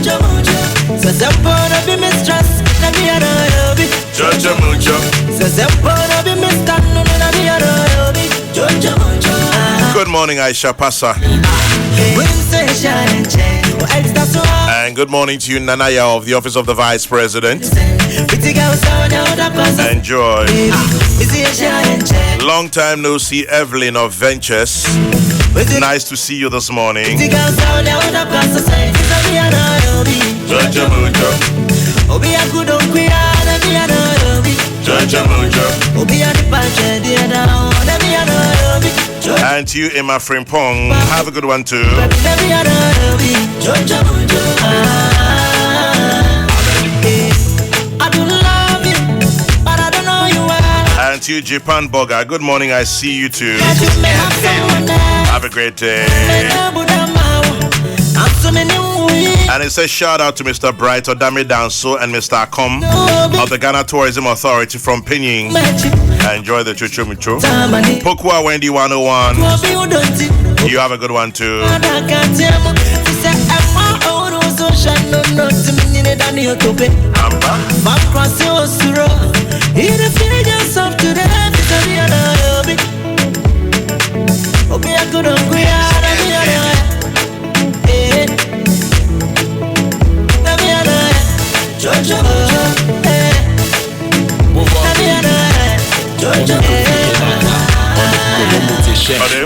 Jojo Mujo. Sasapona be mistress, na be a royobi. Jojo Mujo. Sasapona be mistress, na be a royobi. Jojo Mujo. Good morning, Aisha Pasa. And good morning to you, Nanaya of the Office of the Vice President. Enjoy. Long time no see, Evelyn of Ventures. Nice to see you this morning. And to you, Emma Frimpong, have a good one too. And to you, Japan Boga, good morning, I see you too. Have a great day. And it says shout out to Mr. Bright Odami Danso and Mr. Akom of the Ghana Tourism Authority from Pinyin. Enjoy the Chuchu Micho. Pokua Wendy 101. You have a good one too.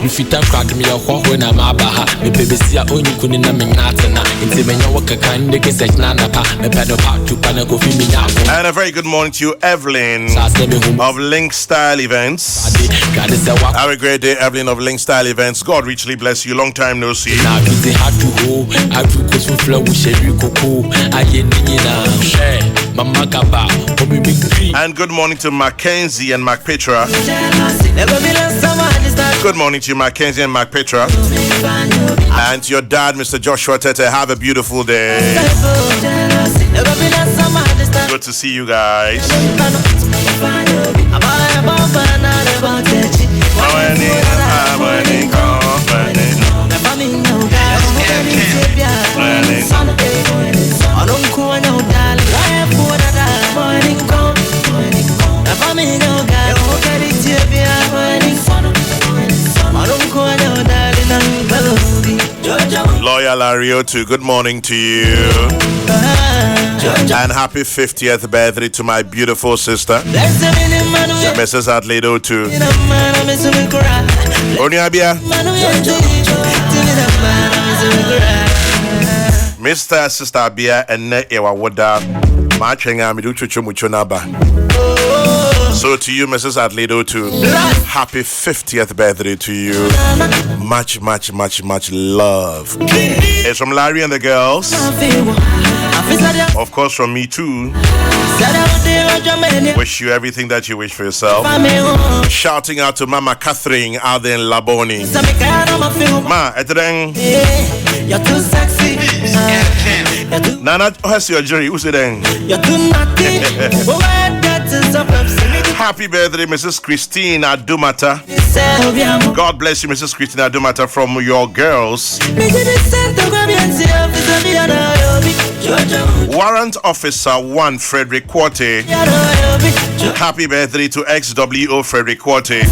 If you talk about me, when I'm abaha, me baby see only kunina me natana. Into me no work a kind of get nana pa, me pedal part to panago me now. And a very good morning to you, Evelyn of Link Style Events. Have a great day, Evelyn of Link Style Events. God richly bless you. Long time no see. Now it's hard to go. I do go to flow with Kokrokoo. I share Mama Kaba. And good morning to Mackenzie and Mac Petra. Good morning to you, Mackenzie and Mac Petra. And to your dad, Mr. Joshua Tete. Have a beautiful day. Good to see you guys. Lawyer Lariotu, good morning to you. And happy 50th birthday to my beautiful sister, Mrs. Adledo too. Oniabia, Mr. Sister Abia and Ne Ewa Woda, Machenga Midu Chuchumuchunaba. So to you, Mrs. Adledo too. Happy 50th birthday to you. Much, much, much, much love. It's from Larry and the girls. Of course, from me too. Wish you everything that you wish for yourself. Shouting out to Mama Catherine out there in Laboni. Ma, eteren. You're too sexy. Nana, what's your jury? Who's it then? You're too naughty. Happy birthday, Mrs. Christine Adumata. God bless you, Mrs. Christine Adumata, from your girls. Warrant Officer 1, Frederick Quarte. Happy birthday to XWO Frederick Quarte.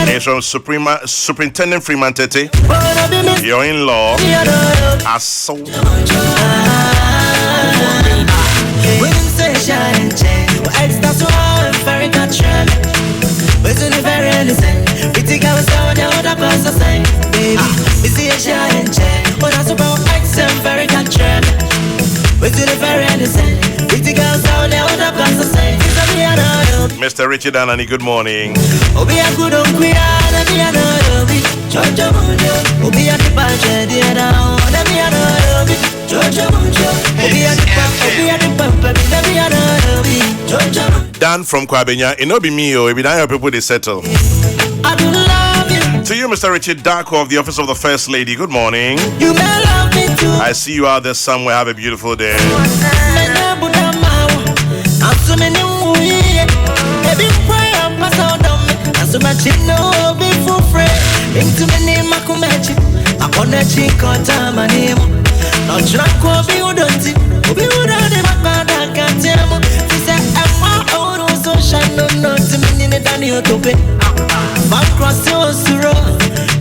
He's from Superintendent Freeman Tete. Your in-law. Asso. Mr. Richard Anani, good morning. Dan from Kwabenya, it no be me, it be down people they settle. To you, Mr. Richard Darko of the Office of the First Lady, good morning. You may love me too. I see you out there somewhere. Have a beautiful day. No tranquil be udonti. Be udonti makada katiamo. He said I'm out on social no to me in the Daniel to pay. Back cross your suro.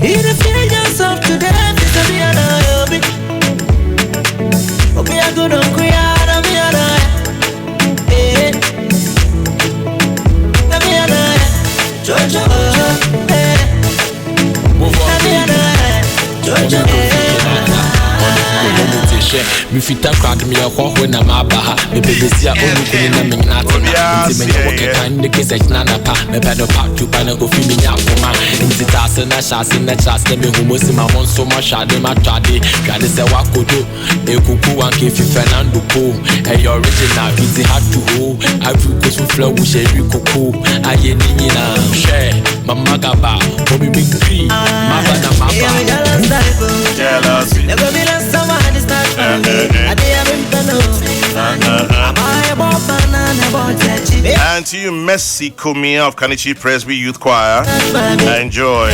In the feelings of today, it's a be an okay, I go down create a be an Jojo, me fit a crowd me a when I'm a baha. Me baby see a only queen in the minata. Me walk a kind of kiss nana pa. Me pedal part to pan go feel me out for man. In the task and a chance in the chance. Let me who must see my one so much shade my trade. Gotta say what could do. A cuckoo and give you Fernando Poe. Hey, original easy hard to hold. I feel close to flow with a cuckoo. I ain't nina share. Mama gaba. Bobby big tree. Mama na mama. Jealousy. Never be less someone is not I And to you, Messi Kumia of Kanichi Presby Youth Choir. Enjoy.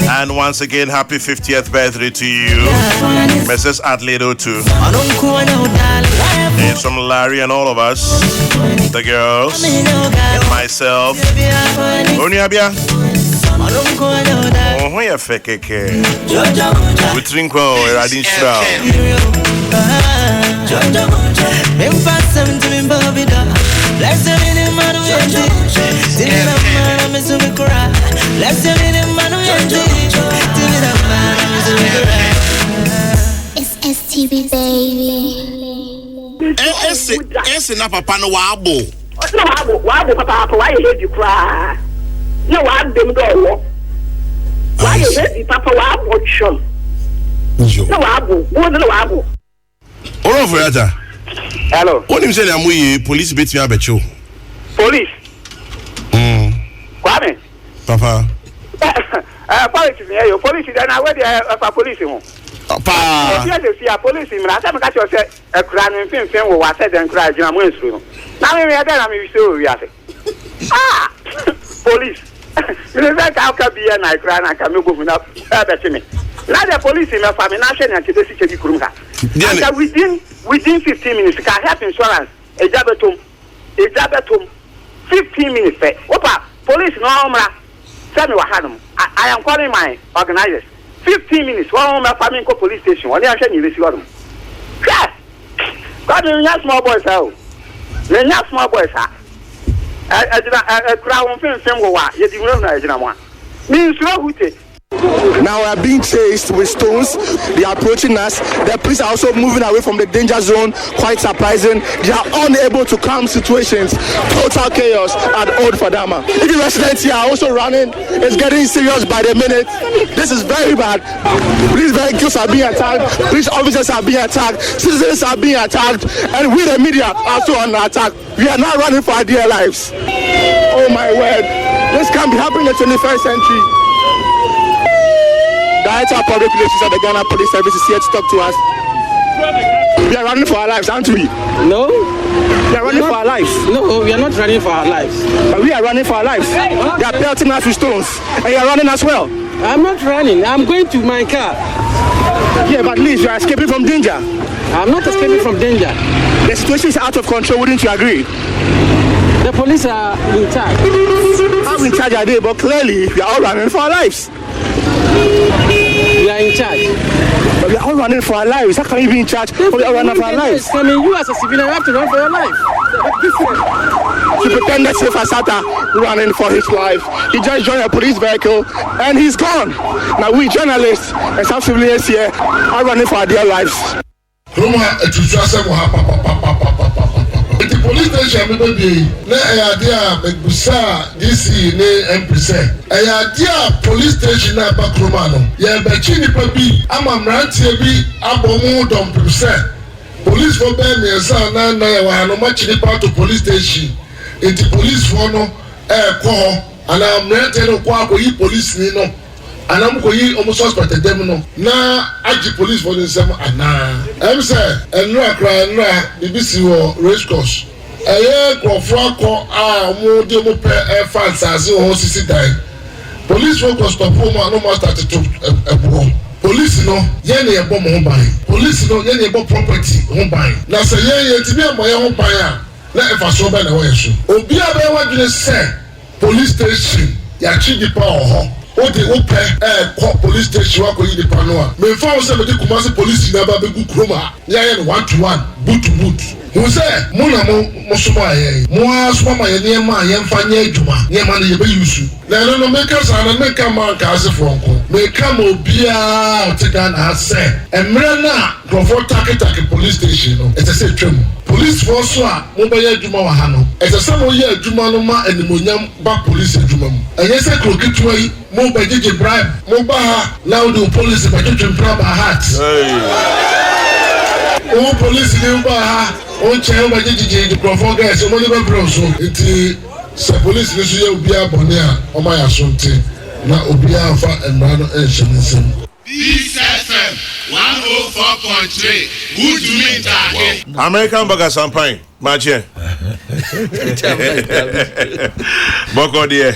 And once again, happy 50th birthday to you, Mrs. Adledo too. And from Larry and all of us, the girls, myself, Onyabia. Oh, yeah, fake. We drink well, I didn't shroud. It's STV, baby. It's enough upon a wabo. Wabo, Papa, why you hate you cry? No, I'm them go. Why you hate you, Papa? Wabo, chum. No, Wabo, no, Wabo. All over, Aja. Hello. What do you say? I'm with police beat me, I bet you. Police. Kwame. Papa. Police, yeah, police. Then I went there police. Papa. If you see a police, I tell me that you say a crime in film will watch it and cry. I'm going through. Now we are there. I'm so we are. Police. You know that how can be a night cry and I can move up. That's me. Now the police in my family, national and today's city Kurumka. Within 15 minutes, can have insurance. A job at home. 15 minutes. Opa, police no tell me what happened. I am calling my organizers. 15 minutes. One my family police station. Only I you receive them. Yes. God, you small boys out. You small boys out. A crown film go what? You didn't know one. Means who take. Now we are being chased with stones. They are approaching us. The police are also moving away from the danger zone. Quite surprising. They are unable to calm situations. Total chaos at Old Fadama. Even residents here are also running. It's getting serious by the minute. This is very bad. Police vehicles are being attacked. Police officers are being attacked. Citizens are being attacked. And we, the media, are also under attack. We are now running for our dear lives. Oh my word. This can't be happening in the 21st century. Director of Public Relations at the Ghana Police Service is here to talk to us. We are running for our lives, aren't we? No. We are running for our lives. No, we are not running for our lives. But we are running for our lives. They are pelting us with stones. And you are running as well. I'm not running. I'm going to my car. Yeah, but at least you are escaping from danger. I'm not escaping from danger. The situation is out of control, wouldn't you agree? The police are in charge. I'm in charge of it, but clearly we are all running for our lives. We are in charge. But we are all running for our lives. How can you be in charge when we are running for our lives? I mean, you as a civilian have to run for your life. The pretended safe Asata running for his life. He just joined a police vehicle and he's gone. Now we journalists and some civilians here are running for our dear lives. The police station baby na idea megusa DC ne MPC idea police station na bakroma no ya be chinipa bi amamrantie bi abomu dompuse police for be me na ya wa no machinipa to police station the police for no ko ana amrantie no kwa ko yi police ni no anam ko yi omo suspect dem no na agi police for them ana em say enra akra enra BBC wo race course crofo akọ a omo de mo pe fans as ho sisi dan police focus stop home no more started to police no yen ye bom ho ban police no yen ye bom property ho ban na say yen ti bi amoye ho ban a na efa so ba na wo yeso obi a be wadwene say police station ya chi di pa ho o de o pe police station wa ko yi di pa no a me fa o say me di Kumasi police na ba be gu kroma ya yen 1-to-1 boot to boot who say mo na mo so ma ye mo aso ma ye ne ma ye mfa nya adwuma ne ma ne ye be yusu na no make us and make am ka ase franco me come obia te ga na say emre na Kokrokoo take police station no it say twem police force a mo be ye adwuma wa ha no it say mo ye adwuma no ma animonyam ba police adwuma mu enye say Kokrokoo yi mo be gege bribe mo ba ha now the police be twem bribe heart o police ni ba ha o che ba gege the Kokrokoo guys o mo ni be bro so it se police ni so ye obi abone a o ma ya so nti na obi afa emra no e hyenisem BSFM 104.3 good to me that American burger champagne mache boko die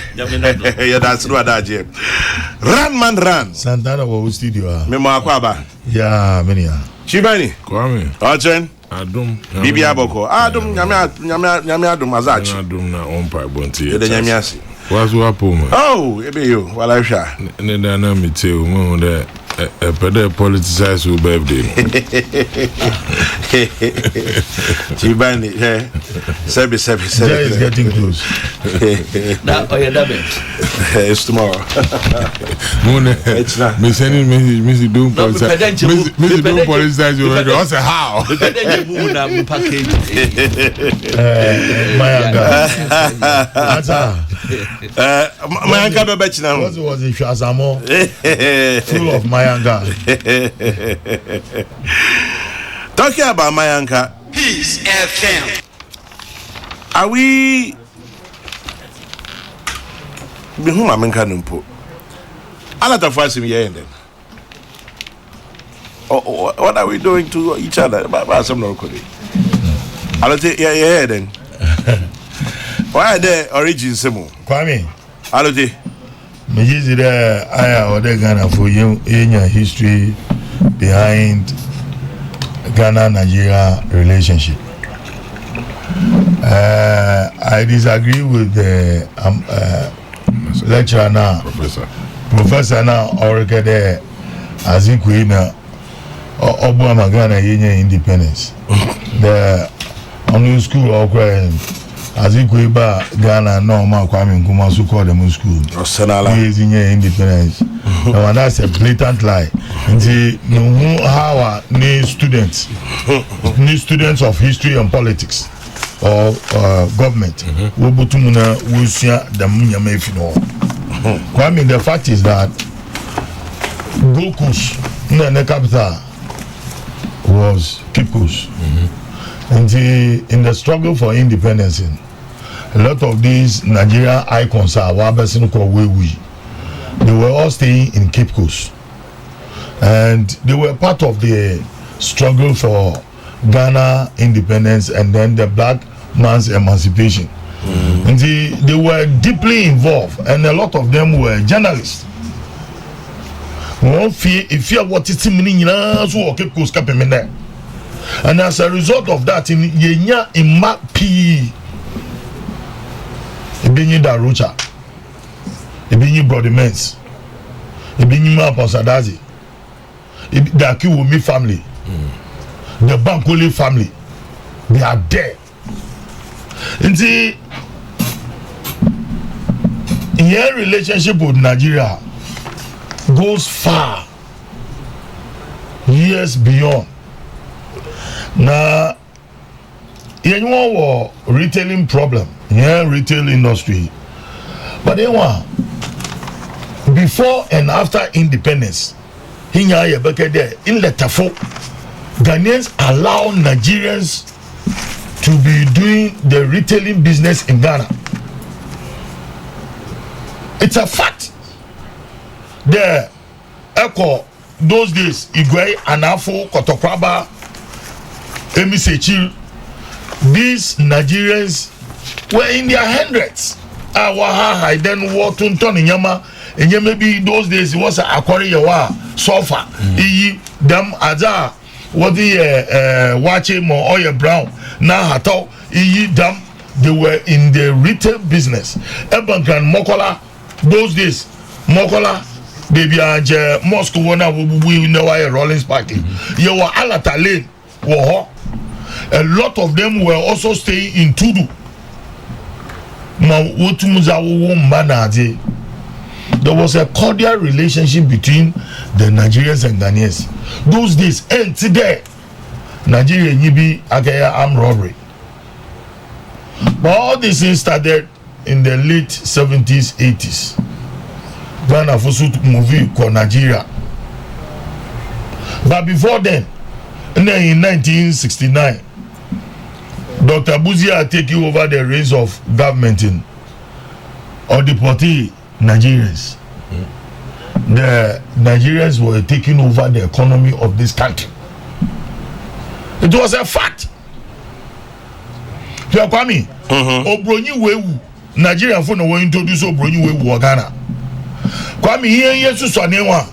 ya that's no adaje run man run Santana wo studio me mo akwa ba ya menia Chibani Kwame Ochen Adum Bibi Aboko Adum nyame adum azachi Adum na ompa bonti de nyame asi wazo apo ma oh ebe yo wala hwa ne da na mite o mo de pede politicize your birthday Chibani sebi Jay is getting close That it's tomorrow Mone it's not me sending me do politicize me do politicize your birthday what's how Mayanga ata Mayanga bebe china what was it Shazamo full of Mayanga talking about Mayanga Peace FM are we Bihuma menka numpo Alata fasim ye enden what are we doing to each other ba some no kodi Alate ye enden why are there origins semo Kwame Alate me use there aya ode Ghana for your history behind Ghana Nigeria relationship. I disagree with the lecturer now, professor now, already there as Queen Obama Ghana independence. The only school or as Ikuiba Ghana no ma Kwame Nkrumah so called them school. He is in independence. And that's a blatant lie. And how new students of history and politics or government will be the Kwame, the fact is that Gokus in the capital was Kipkus. And in the struggle for independence, a lot of these Nigerian icons are they were all staying in Cape Coast, and they were part of the struggle for Ghana independence and then the black man's emancipation. And they were deeply involved, and a lot of them were journalists. If you are what is meaning, Cape Coast there. And as a result of that, in Yenya in Map P, Ibini Darucha, Ibini Brodimens, Ibini Maposadazi, the Akiwumi family, the Bankole family, they are there. And see, your relationship with Nigeria goes far, years beyond. Now, anyone was retailing problem, retail industry, but they want before and after independence, in Letafo, Ghanaians allow Nigerians to be doing the retailing business in Ghana. It's a fact. The Echo those days, Igwe, Anafo, Kotokwaba, Emisechi, these Nigerians were in their hundreds. Awaha, then Wotun, Tony Yama, and you maybe those days it was a quarry yawa sofa them aza what the watching more oil brown now hato them they were in the retail business ebankan mokola those days mokola baby anje mosque wona we know why Rollins party you were alata lane a lot of them were also staying in Tudu. There was a cordial relationship between the Nigerians and Ghanaians. Those days, and today, Nigeria yibi agaya armed robbery. But all this things started in the late 70s, 80s. Ghana Fosu movie called Nigeria. But before then, in 1969, Dr. Buzia taking over the reins of government in or deportee Nigerians. The Nigerians were taking over the economy of this country. It was a fact. Kwame, Obronyi Wewu, Nigerian phone were introduced Obronyi Wewu Ghana. Kwame here yesu swanewa.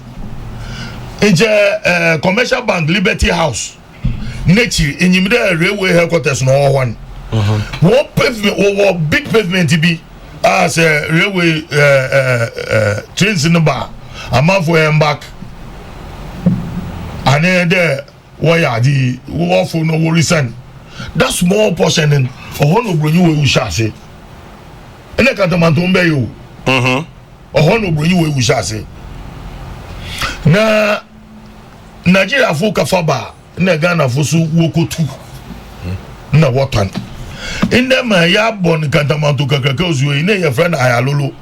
It's a commercial bank Liberty House. Nature in the railway headquarters no one. One pavement or big pavement to be as a railway trains in the bar. A month for him back. And then there why the war for no reason. That small portion in a honor bring you shall say. And I can't mantumbe you. A honor bring you shall say. Na Nigeria folk afaba. Na Ghana fosu woko tu na watan in them ya bon kantamanto Kokrokoo zuwe ine your friend Ayalolo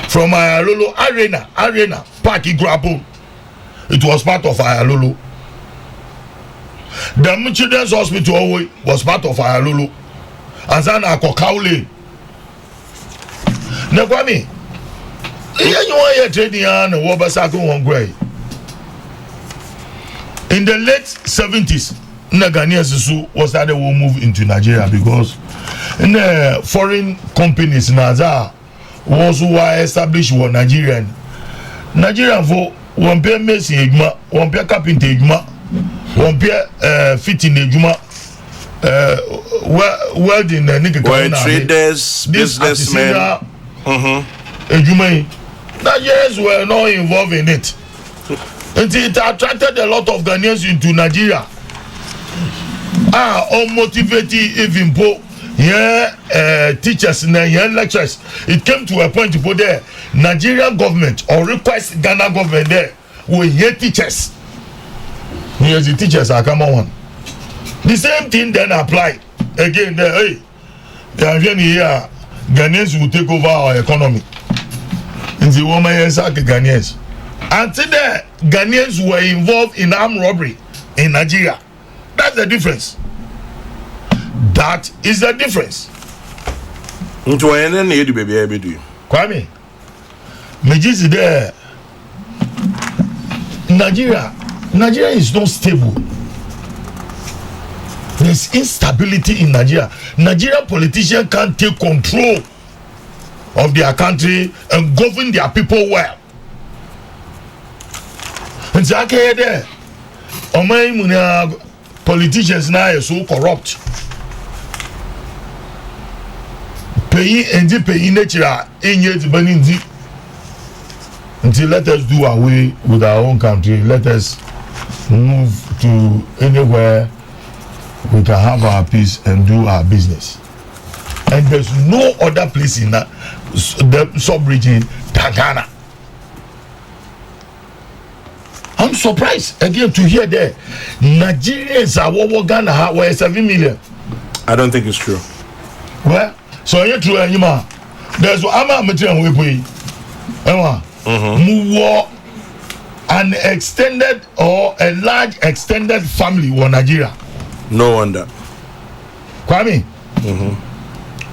from Ayalolo arena park grapple it was part of Ayalolo. The children's hospital was part of Ayalolo azana Kokaule na kwami you want your trading and wobasako wongwe. In the late 70s, Ghanaians was that they will move into Nigeria because in the foreign companies Naza was who are established were Nigerian for one pair mason ejuma, one pair carpenter ejuma, one pair fitting ejuma, welding traders, businessmen. Ejuma. Nigerians were not involved in it. It attracted a lot of Ghanaians into Nigeria. Unmotivated even po teachers and lecturers. It came to a point to put there Nigerian government or request Ghana government there will hear teachers. Here's the teachers are come on. The same thing then applied again there. Hey, here Ghanaians will take over our economy. In the woman Ghanaians. Until the Ghanaians were involved in armed robbery in Nigeria. That's the difference. That is the difference. Kwame, Majisi there. Nigeria is not stable. There's instability in Nigeria. Nigerian politicians can't take control of their country and govern their people well. And so there, politicians now are so corrupt. Paying and paying nature in yet beninzi. Until let us do away with our own country. Let us move to anywhere we can have our peace and do our business. And there's no other place in the sub-region than Ghana. I'm surprised again to hear that Nigerians are what Ghana were 7 million. I don't think it's true. Well, so you're true anymore. There's what I'm material we pay. Move an extended or a large extended family in Nigeria. No wonder. Kwame.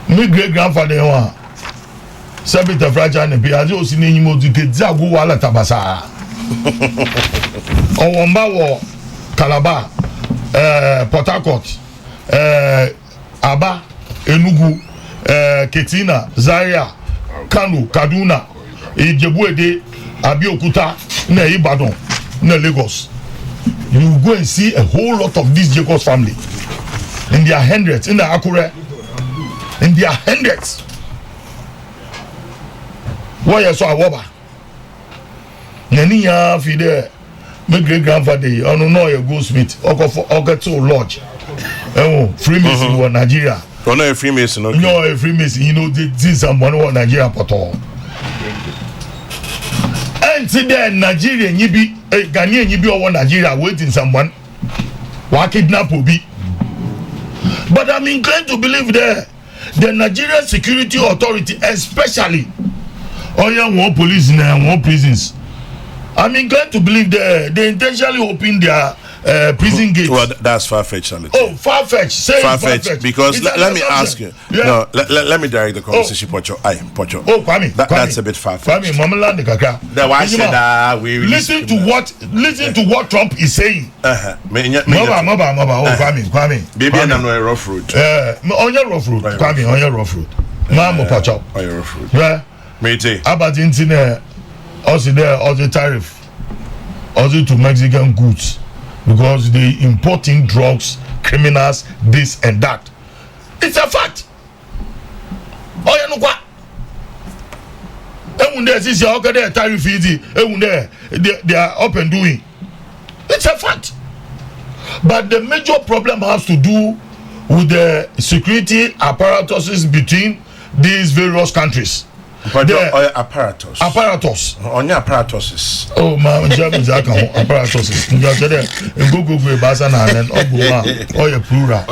My great grandfather Sabita Fraja and Piazzi was in Zagu Wala Tabasa. Owomba Calabar, Port Harcourt, Aba, Enugu, Ketina, Zaria, Kanu, Kaduna, Ijebuede, Abiokuta, na Ibadan, na Lagos. You go and see a whole lot of this Jacobs family. In their hundreds, in the Akure, in their hundreds. Why you so awoba? Nani ya fide, my great grandfather, I don't know your goldsmith, Ogato Lodge. Oh, Freemason in Nigeria. Oh no, a Freemason, okay. No, a Freemason, you know, this is someone who Nigeria poto. And today, Nigeria, you be Ghanaian, you be over Nigeria waiting someone. Why kidnap will be? But I'm inclined to believe the Nigerian Security Authority, especially more police and more prisons. I'm inclined to believe they intentionally open their prison gates. Well, that's far-fetched. Oh, far-fetched. Say far-fetched. Because let me ask you. Yeah. No, let me direct the conversation, Pocho. Pocho. Oh, Kwame. That's a bit far-fetched. Kwame, Mama Land Kaka. The why said that we listen to what Trump is saying. Moba. Oh, Kwame. Baby, I'm on a rough road. On your rough road. Kwame, on your rough road. Mama Pocho. On your rough road. Yeah. Mate. About internet. Also there, also tariff. Also to Mexican goods. Because they importing drugs, criminals, this and that. It's a fact. Oh, you know what? Even there, since you're okay there, tariff easy. Even there, they are up and doing. It's a fact. But the major problem has to do with the security apparatuses between these various countries. But the apparatus. On your apparatuses. Oh, my German apparatuses. You are there. Google Basana and Obuma. Or your plural.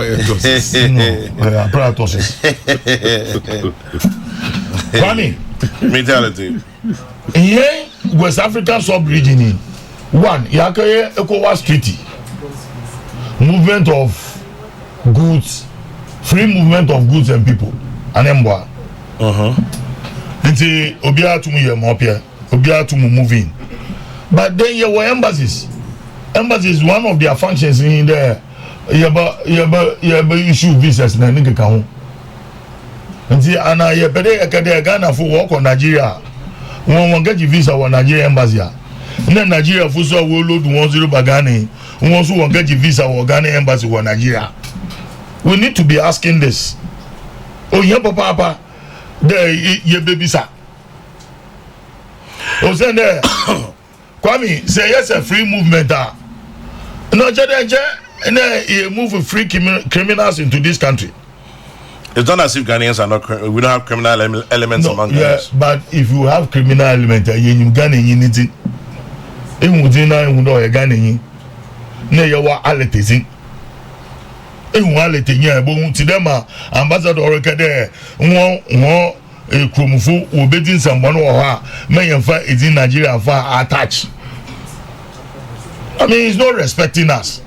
Apparatuses. Kwame. Mentality. Here, West African sub-region. One, Yakaye ECOWAS Treaty. Movement of goods, free movement of goods and people. Anemboa. Nti obia to me mopia obia to move in, but then you were embassies is one of their functions in there. You issue visas na nigga kan nti ana ye pede ekade Ghana for work on Nigeria won get visa wa Nigeria embassy na Nigeria for so we load 10 bagani won so won get visa wa Ghana embassy wa Nigeria. We need to be asking this. Oh yeah, papa there ye baby sir. O say there Kwame say yes a free movement no je you move free criminals into this country. It's not as if Ghanaians are not we don't have criminal elements among us. But if you have criminal element you Ghanaian you need it. Even within now you know you Ghanaian na you wa aletezin to them ambassador rekede won ekromfo obedin someone or her men fa is in Nigeria for attach. I mean he's not respecting us.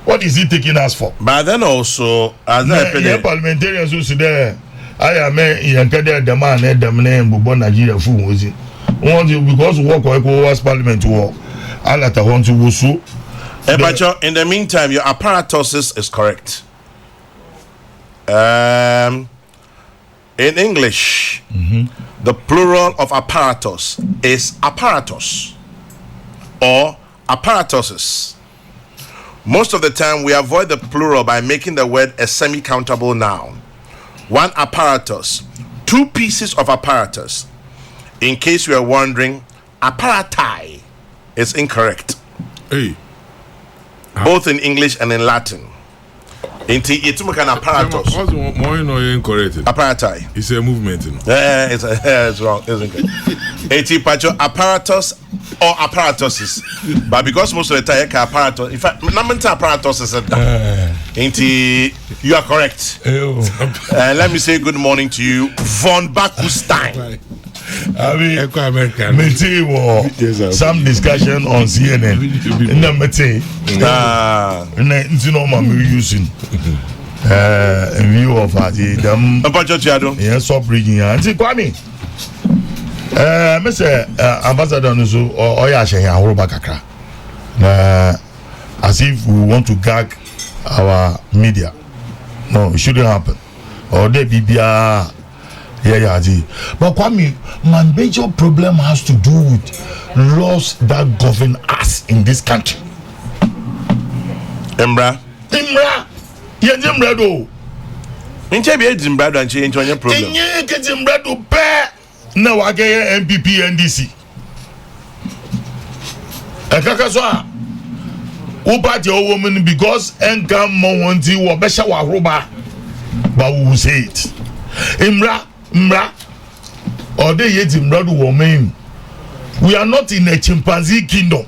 What is he taking us for? But then also as the parliamentarians who sit there I am yankade the man them name Bobo Nigeria fu wozi because work or ECOWAS parliament war alata want to wusu. But in the meantime, your apparatuses is correct. In English, the plural of apparatus is apparatus or apparatuses. Most of the time, we avoid the plural by making the word a semi-countable noun. One apparatus, two pieces of apparatus. In case you are wondering, apparati is incorrect. Hey. Both in English and in Latin. It's an apparatus. What's more incorrect? Apparati. It's a movement. It's wrong, isn't it? It's apparatus or apparatuses. But because most of the time, apparatus. In fact, number apparatuses you are correct. Let me say good morning to you, Von Bakustein. I mean, some discussion on CNN. Using in view of the yes, sub-region. And see, Kwame, Mr. Ambassador Nusu or Oyashe as if we want to gag our media. No, it shouldn't happen. Or they be Yeah. But Kwame, my major problem has to do with laws that govern us in this country. Embra. Yemra do. Inche be Zimbra do anche into any problem. Inye ke Zimbra do pe na wage MPP NDC. Ekaka so a wo party o woman because enka mo wonti wo be sha wa roba. But we will say it. Mra or they yet Zimbra do woman. We are not in a chimpanzee kingdom.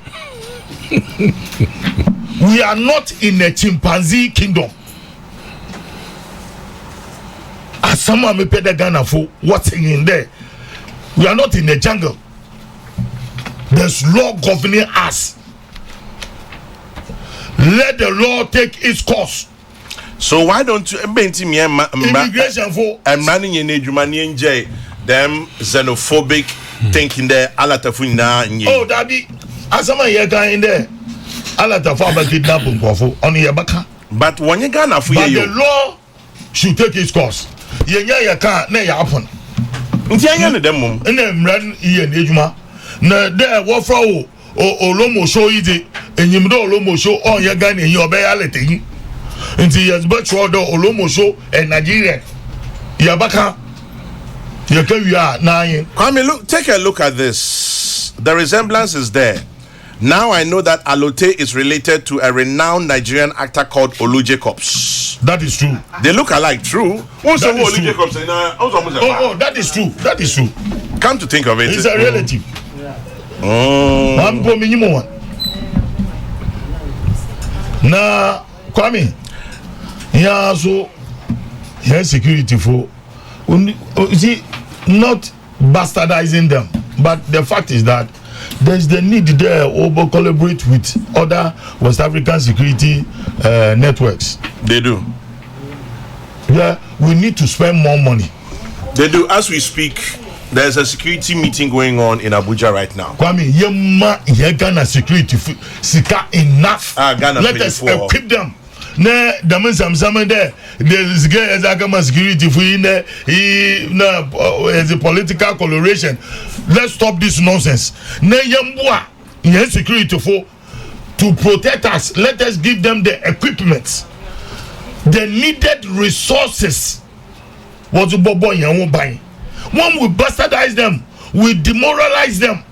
We are not in a chimpanzee kingdom. As someone may pay the Ghana for what's in there. We are not in a jungle. There's law governing us. Let the law take its course. So why don't you immigration for and running in Jumanian J them xenophobic thinking there alatafuna in oh that be as someone here in there alatafa kidnapping on your back. But when you Ghana for you, the law should take its course. You can't na ya happen. Ntianya dem mum. Na mran iye na ejuma. Na there wo fra o olomo show ide enyimdo olomo show on ya Ghana eyin obeya leteyin. Nti yes but show do olomo show in Nigeria. Ya baka ya ka wi na yin. Come look, take a look at this. The resemblance is there. Now I know that Alote is related to a renowned Nigerian actor called Olu Jacobs. That is true. They look alike, true. That is true. That is true. That is true. Come to think of it, it's a relative. Na Kwame, yeah, so here security for see not bastardizing them, but the fact is that there's the need there to collaborate with other West African security networks. They do. Yeah, we need to spend more money. They do. As we speak, there's a security meeting going on in Abuja right now. Kwame, Ghana security sika enough. Let us equip them. Ne damen samsam there. There's Gama security for in there. As a political coloration. Let's stop this nonsense. Ne yambua security for to protect us. Let us give them the equipment, the needed resources. What to bobo yan buy? When we bastardize them, we demoralize them.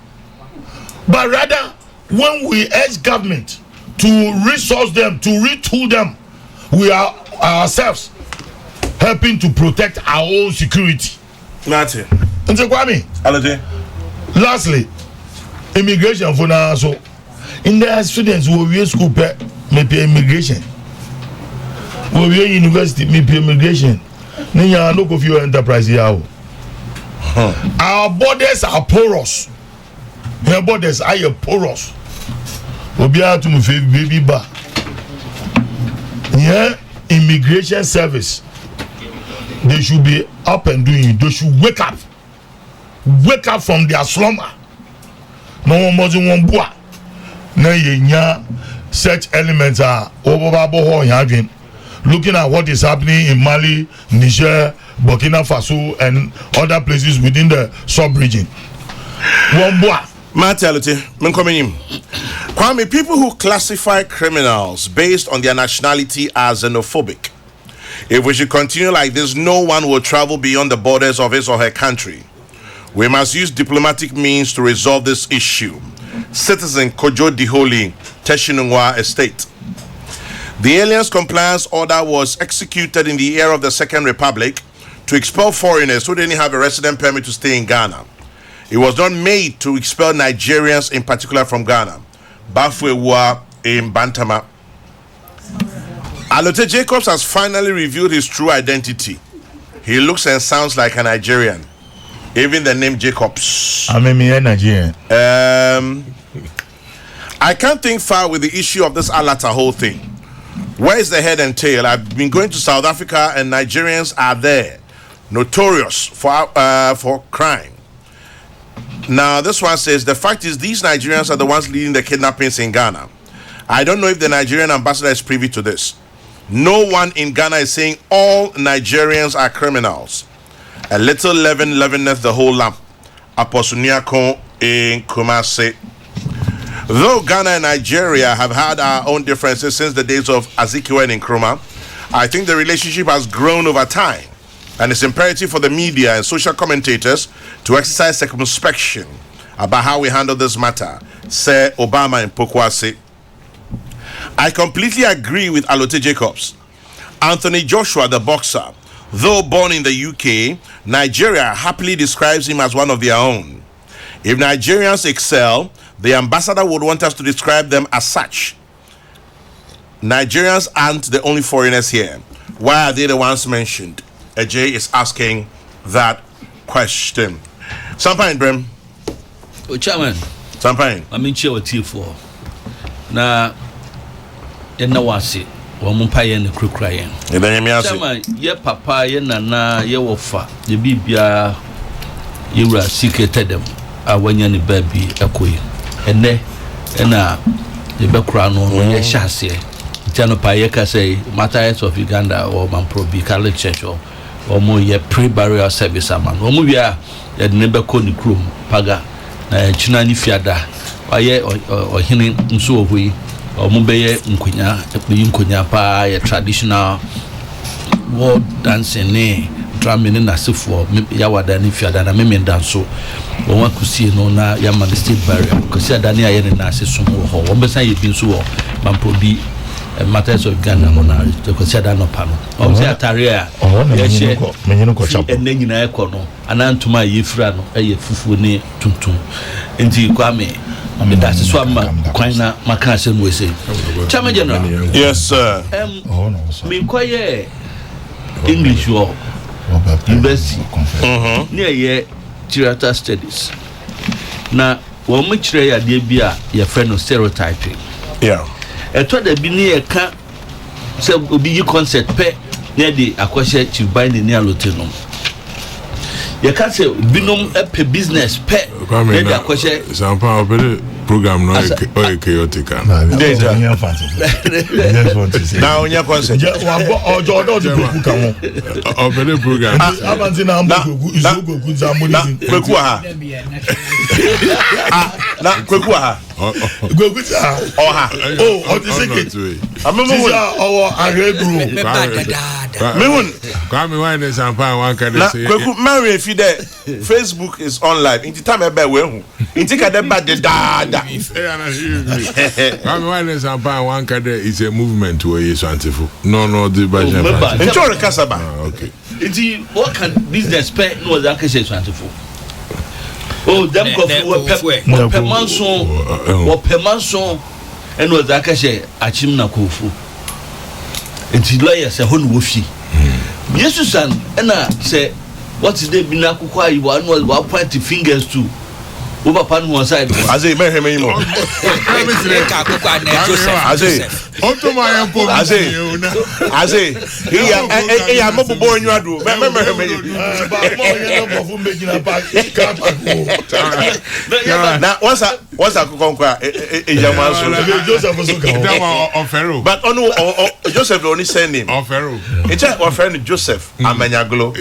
But rather, when we urge government to resource them, to retool them, we are ourselves helping to protect our own security. That's it. And so, Kwame, lastly, immigration for now. So, in the students who will school maybe immigration, who will university maybe immigration. Ninya look of your enterprise here. Our borders are porous. Your borders are porous. Obia to move baby ba. Yeah, immigration service. They should be up and doing. They should wake up from their slumber. No one must want boa. Na yenya such elements are over. Looking at what is happening in Mali, Niger, Burkina Faso, and other places within the sub-region. Kwame, people who classify criminals based on their nationality are xenophobic. If we should continue like this, no one will travel beyond the borders of his or her country. We must use diplomatic means to resolve this issue. Citizen Kojo Diholi, Teshinungwa Estate. The Aliens Compliance Order was executed in the era of the Second Republic to expel foreigners who didn't have a resident permit to stay in Ghana. It was not made to expel Nigerians in particular from Ghana. Bafwewa in Bantama. Alote Jacobs has finally revealed his true identity. He looks and sounds like a Nigerian. Even the name Jacobs. I'm a Nigerian. I can't think far with the issue of this Alata whole thing. Where is the head and tail? I've been going to South Africa and Nigerians are there, notorious for crime. Now this one says the fact is these Nigerians are the ones leading the kidnappings in Ghana. I don't know if the Nigerian ambassador is privy to this. No one in Ghana is saying all Nigerians are criminals. A little leaven leaveneth the whole lump. Aposuniako in Kumasi. Though Ghana and Nigeria have had our own differences since the days of Azikiwe and Nkrumah, I think the relationship has grown over time, and it's imperative for the media and social commentators to exercise circumspection about how we handle this matter, said Obama in Pokwase. I completely agree with Alote Jacobs. Anthony Joshua, the boxer, though born in the UK, Nigeria happily describes him as one of their own. If Nigerians excel, the ambassador would want us to describe them as such. Nigerians aren't the only foreigners here. Why are they the ones mentioned? Ajay is asking that question. Sampain, Brem. Oh, Chairman. Sampain. I'm in chair with T4. Now, you know what I say. Wamumpaye and the crew crying. Chairman, ye papa, ye nana, ye wofa, ye bibia, ye were secreted them. I went in the baby, a queen. And ne, the background on ye chassis. Jano Payeka say, Matthias of Uganda or Mamprobi, Catholic Church or more ye pre-burial service a man. Omubia, ye never called the crew, Paga, Chinani Fiada, or Hinning Nsuohui, or Mubeye Nkunya Pa, a traditional war dancing, drumming in a sifo, Yawada Nifiada, and Memen Danso. One could see no na Yaman State Barrier, because Dania and Nasi Sumo, or one beside you been so, Mamprobi. Matters of Ghana monarch to consider no panel. Or say Ataria, and then in a corner, and Antuma Yifrano, a Fufuni Tuntum, and Kwame. I mean, that's what Quina Macasan will say. Chairman General. Yes, sir. Me quiet English or University near ye theater studies. Now, one much rare idea your friend of stereotyping. Yeah. I thought there be near a car, so will be your concert pet near the Aquasha to buy the near Lutinum. You can't say Binum a business pet, maybe Aquasha. Some power program no chaotic. Now, your concert or Jordan program. Facebook is on live. In the time I bear well, in the time I the dada. One is a movement where you scientific. No, the budget. Enjoy the Casaba. Okay. What can business pay no that can say scientific? Oh, them go per manson, what per manson, and what that can say Achimna Kofu. And she lawyers a whole woofy. Yes, Susan, and I say, what is the Binakukwa? You are not pointing fingers to. Over pan one side. As a man, anymore. As a mobile boy in your room. Now, what's a conquer? But Joseph only send him. It's our friend Joseph Amanyaglo.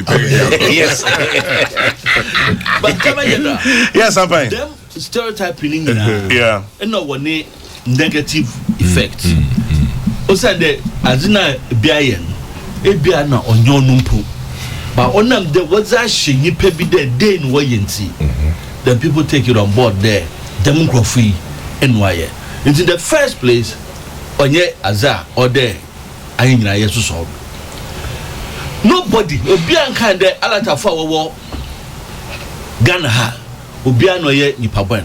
Yes. But yes, I'm fine. Them stereotyping yeah. And no one negative effect. Also, the Azina Bian, a Biana on your numpo. But on them, there was a shiny peppy there, day in Wayensi. Then people take it on board there, demography and wire. Into the first place, on ye Azar or there, I ain't to solve. Nobody, a Bian kind of Alata for war Ghana ha. Obiano ye ni paban.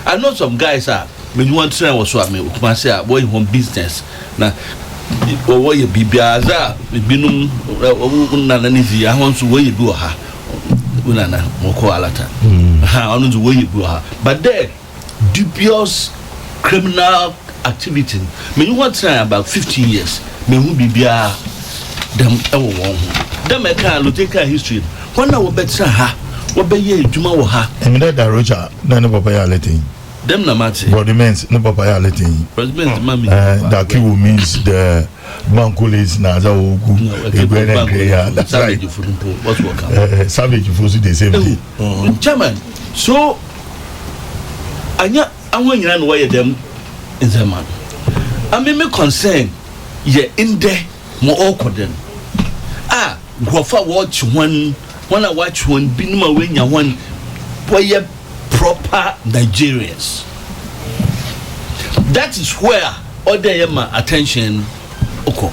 I know some guys are when you want to try was me say boy home business na or you bibiaza binum unananizi I want to way you do ha unana moko alata ha onu to way you do ha but there dubious criminal activity when you want to try about 15 years me who bibia them ewo won them e kan lo take history when na wo betra ha. What be ye Juma ha? And that Roger, none of Papa letting. Them na mate. But the means no papa ya letting. President mami. That kill means the bankulis na za ogu. That's right. What's work? Savage for the same thing. Chairman. So anya anwo nyina no why them in the man. I mean me concern ye in there mo okoden. Gofa watch one a watch one binuma wenya one boy proper Nigerians. That is where other yema attention oko.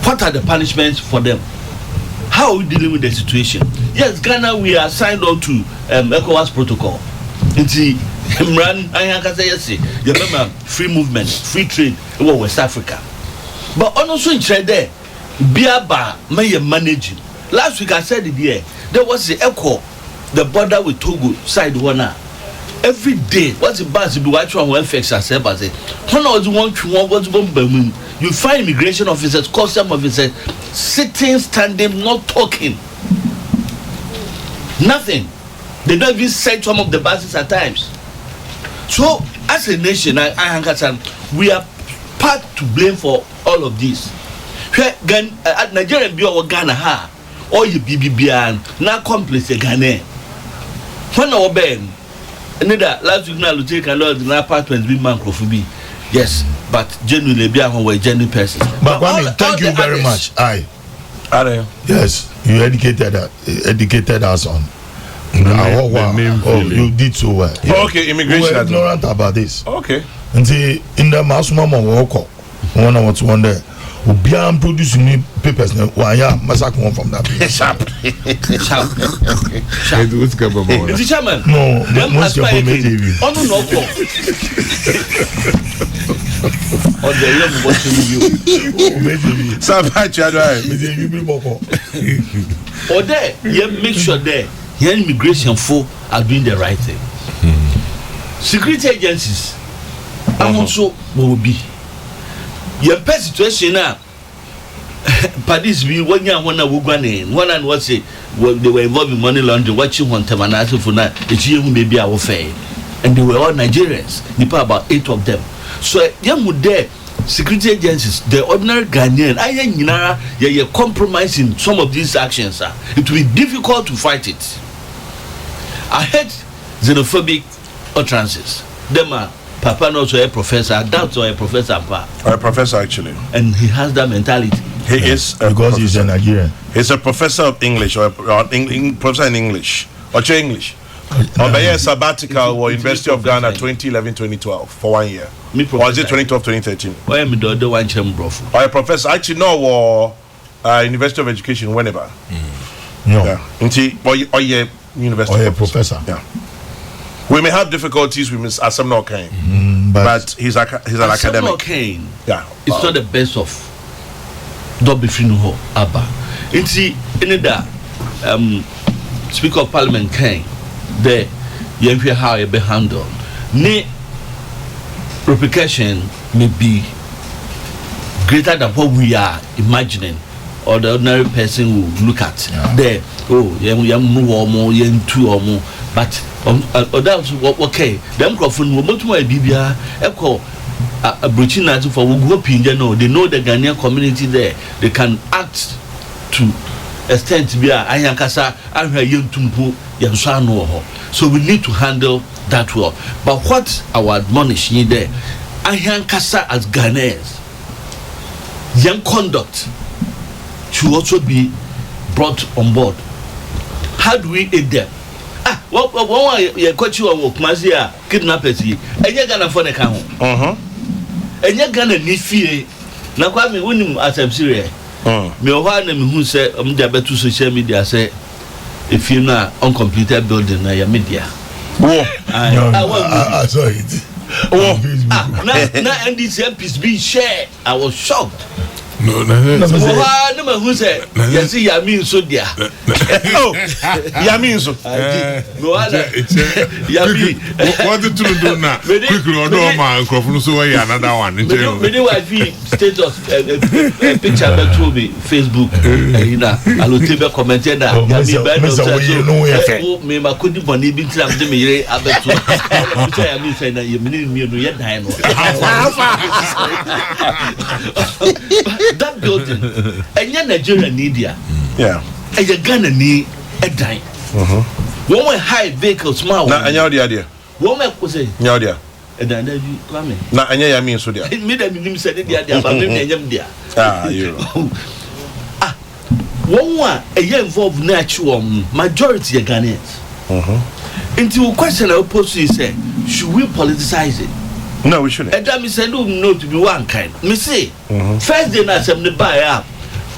What are the punishments for them? How are we dealing with the situation? Yes, Ghana, we are signed on to ECOWAS protocol. Inti Imran Ayaka say yes, you remember free movement, free trade in West Africa. But also in trade there, Biaba may managing. Last week I said it here. There was the echo, the border with Togo side one. Every day, what's the bus be watching one fix as it? When I was one, you find immigration officers, custom officers sitting, standing, not talking. Nothing. They don't even set some of the buses at times. So, as a nation, we are part to blame for all of this. Nigerian be our Ghana ha, or you BBB now complex a Ghana. When our Ben, neither last week now to take a lot in apartments be microphobia. Yes, but genuinely be our genuine persons. But thank you very much. Yes, you educated us on. You did so well. Yeah. Okay, immigration. We were ignorant about this. Okay. And see, in the mass mama walk up, one I want to wonder. Obian producing new papers now. Why massacre one from that place? Sharp. What's going on? Is it chairman? No, most of them maybe. Oh no. Oh, the young watching you. Maybe. Somebody or there, you make sure there, your immigration folk are doing the right thing. Security agencies, I'm also will be. Your best situation now. Padis be one year one one and what say they were involved in money laundering, watching one time and asking for now. It's you who may be our fair. And they were all Nigerians. They put about 8 of them. So young would there security agencies, the ordinary Ghanaian, you're compromising some of these actions. It will be difficult to fight it. I hate xenophobic utterances. Them are Papa also a professor, I doubt so a professor. Or a professor actually. And he has that mentality. He is because professor. He's a Nigerian. He's a professor of English or professor in English. Or English. Or by a sabbatical or University of Ghana 2011-2012 for 1 year. Or is it 2012-2013? Why am I the one chamber? Or a professor actually no or University of Education whenever. No. Yeah. Or university. Or a professor. Yeah. We may have difficulties with Ms. Asamno Kane, but he's an academic. Asamno Kane, yeah, it's not the best of Dobby Finuho Abba. Inti in that Speaker of Parliament Kane, there you hear how it be handled. Ne repercussion may be greater than what we are imagining, or the ordinary person will look at. Yeah. There, but that's okay. Them microphone will much more Bibia echo a breaching for no, they know the Ghanaian community there. They can act to extent to be a Ayankasa and her young Tumpu Yansano. So we need to handle that well. But what our admonition there, Ayankasa as Ghanaians, young conduct should also be brought on board. How do we aid them? What you got you work, Mazia, kidnappers, and you're gonna phone account. And you're gonna need fear. Now, quite me winning as I'm serious. Me one who said, there better social media say, if you're not uncompleted building, I am media. I saw it. Now, and this MPs being shared. I was shocked. No, who said, yes, I mean, so dear. Oh, Yaminso. What did you do now? Quickly, or no man, from so another one. Many wife status picture that to me Facebook. I will take a commented that me ma couldn't believe it. I'm the mere abetu. I mean, saying that you need me to yet die. That building, and your Nigerian media. Yeah. And you're gonna need a dime. One high vehicles, small. Now, and you're the idea. Woman was saying, you're there. And then you come in. Now, and I mean, so there. It made him say the idea about him there. Ah, you. One, a year involved natural majority of Ghanaians. Until question I pose to you say, should we politicize it? No, we shouldn't. And that means I don't know to be one kind. Me say, first day I am the buy up.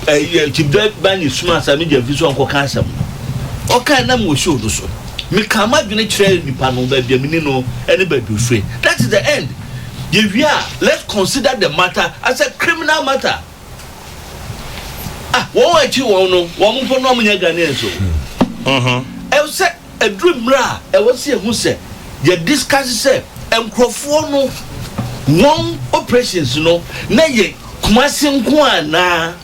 Chief Ban is smart, I mean, your visual cancer. Okay, now we show this. Me come up in a train, the panel, baby, no, anybody be free. That is the end. If we are, let's consider the matter as a criminal matter. What you want to know? One for no Ghanaian. I was a dream ra. I was here who said, you discuss say, and Crofono one operations, no, nay, Kumasin Kwana.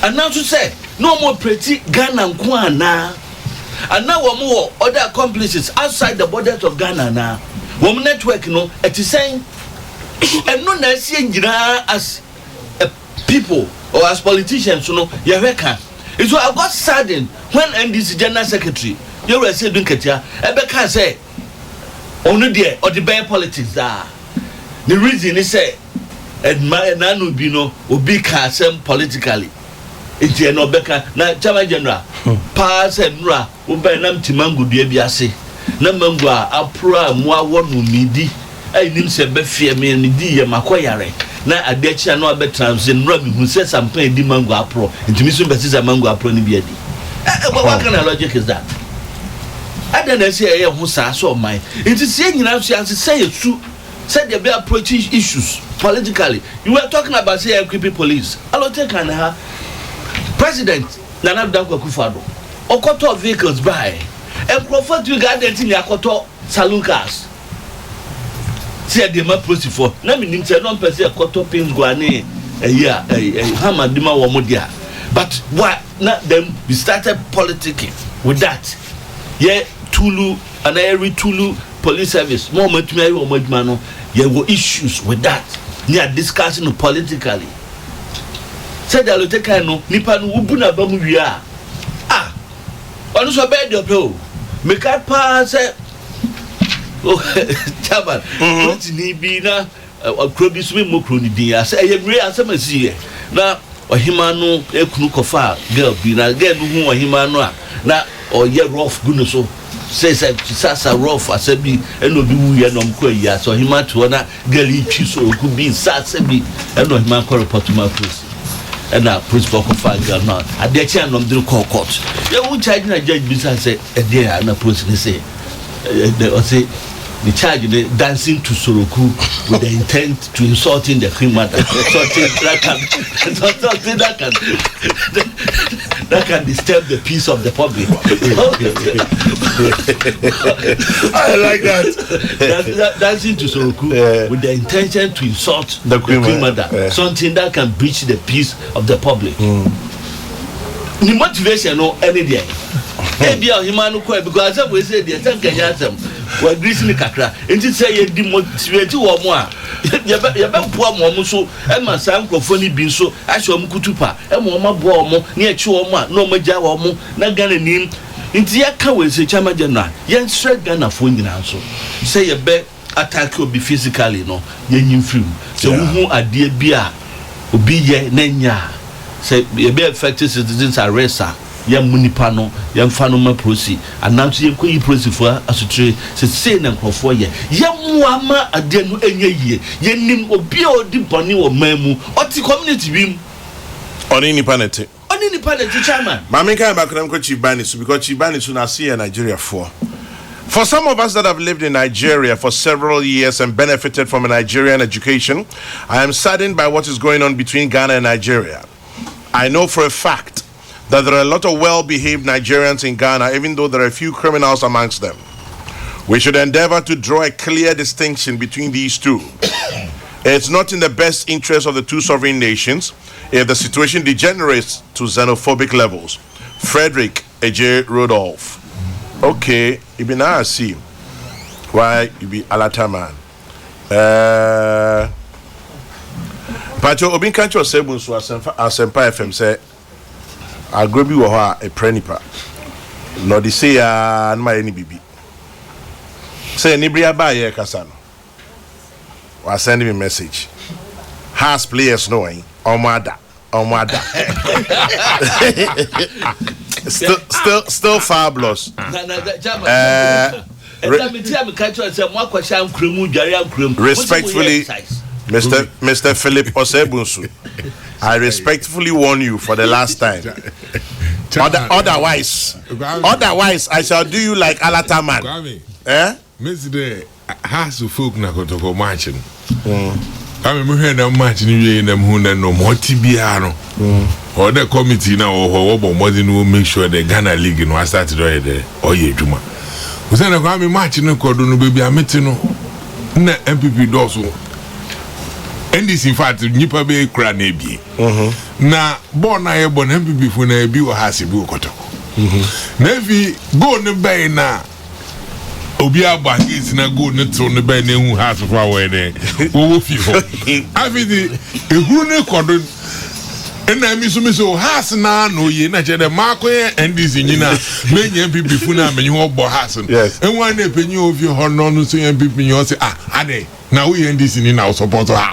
And now to say, no more pretty Ghana Kwana. And now one more other accomplices outside the borders of Ghana now. One network, no, it is saying, and no, I see as people or as politicians, you know, you reckon. It's what I got saddened when NDC General Secretary, you were saying, Dunketia, Ebeka say, only there or the bad politics are. The reason is say, and my nanu bino will be cast politically. It's no beka na Chama General. Pass and ra, Ubanam Timangu Diabiasi. Namangua, Apra, Mua, one midi. I didn't say Befia me and Dia Makoyare. Na adecha no abetrans in Robbie who says I'm paying the mango apro into Miss Bessis mango apro ni biadi. What kind of logic is that? I don't say who saw mine. It is saying you say it's true. Said they be approaching issues politically. You were talking about say creepy police. I'll take an President Nana Danko Kufado. Okoto vehicles by and Crawford you got that in Yakoto saloon cars. See the map process for. Let me say non per se a quarter pins guane a year a hammer dima womodia. But why not them we started politicking with that? Yeah, Tulu and every Tulu police service, moment me or mano, there were issues with that. Near discussing politically. Said I'll take no Nipan Ubuna Bamuya. Ah, on so bad your pill. Make a pass. Oh, Chaban, what's Nibina? A crabby swim mocrony dear. Say, I agree as I see. Now, or Himano, a Knukofa, girl, be not get who or Himano. Now, or yet rough goodness. So says that Sasa rough as a be and no be and on Koya. So he might want a girly piece or could be Sasabi and no man call report to my place. And now, principal of 5 girl now. At the channel of the court. You won't charge a judge business say, a dear, and a person say. They say the charge the dancing to Soroku with the intent to insulting the queen mother. Something that can disturb the peace of the public. I like that. Dancing to Soroku with the intention to insult the queen mother. Something that can breach the peace of the public. The motivation no any day. Maybe our human because we say the attack can we're greasing the kakra. And to say you demotivate or more. You bet poor Momuso, and my son Crofoni being so, I show Mukutupa, and Mama Bomo, near Chuoma, no Majawomo, Nagana name. Into your cow say Chama General, young straight Ghana for Indian also. Say a bet attack will be physically, no, yen free. So who are dear beer, be ye nenya. Say be affected citizens arrest her. Young Munipano, young Fanoma Prosi, announced you could proceed for as a tree, say them for ye. Young Wama a den any year, yen obio di bonny or memu, or the community beam on any penalty. On any penalty, chairman. Mammy came back and Chibani because Chibani soon I see Nigeria for. For some of us that have lived in Nigeria for several years and benefited from a Nigerian education, I am saddened by what is going on between Ghana and Nigeria. I know for a fact that there are a lot of well-behaved Nigerians in Ghana, even though there are a few criminals amongst them. We should endeavor to draw a clear distinction between these two. It's not in the best interest of the two sovereign nations if the situation degenerates to xenophobic levels. Frederick A.J. Rodolph. Okay, you be now see why you be alata man. Pacho Obin Kancho Sebun so asempa FM say agrobi wo ho a prenipa. No dey say na my any bibi. Say ni bria ba ye kasa no. Was sending me message. Has players knowing Omada. Still fabulous. Respectfully, Mr. Philip Osebunsu, I respectfully warn you for the last time. Otherwise, I shall do you like Alata man. Mr. Has to folk na kotoko matching. I mean, hear them matching you in them who no more TBR. Or the committee now or more than will make sure the Ghana League in was started right there. Oh, yeah, Juma. We send a Grammy matching a cordon baby. I met no MPP does. And this, in fact, Nipa Bay Cranabi. Now, born I born MPP for a bill has a bill kotoko. Nevi go the bay now. Obia is na go net on the bed who has a flower there. Who people? I mean, a grune cordon. And I miss so has na no ye na the Marco and this in Yina. Many MPP Funa and you all Hassan. Yes. And one day penny of your horn on to MPP you say, Ade, now we end this in our support. I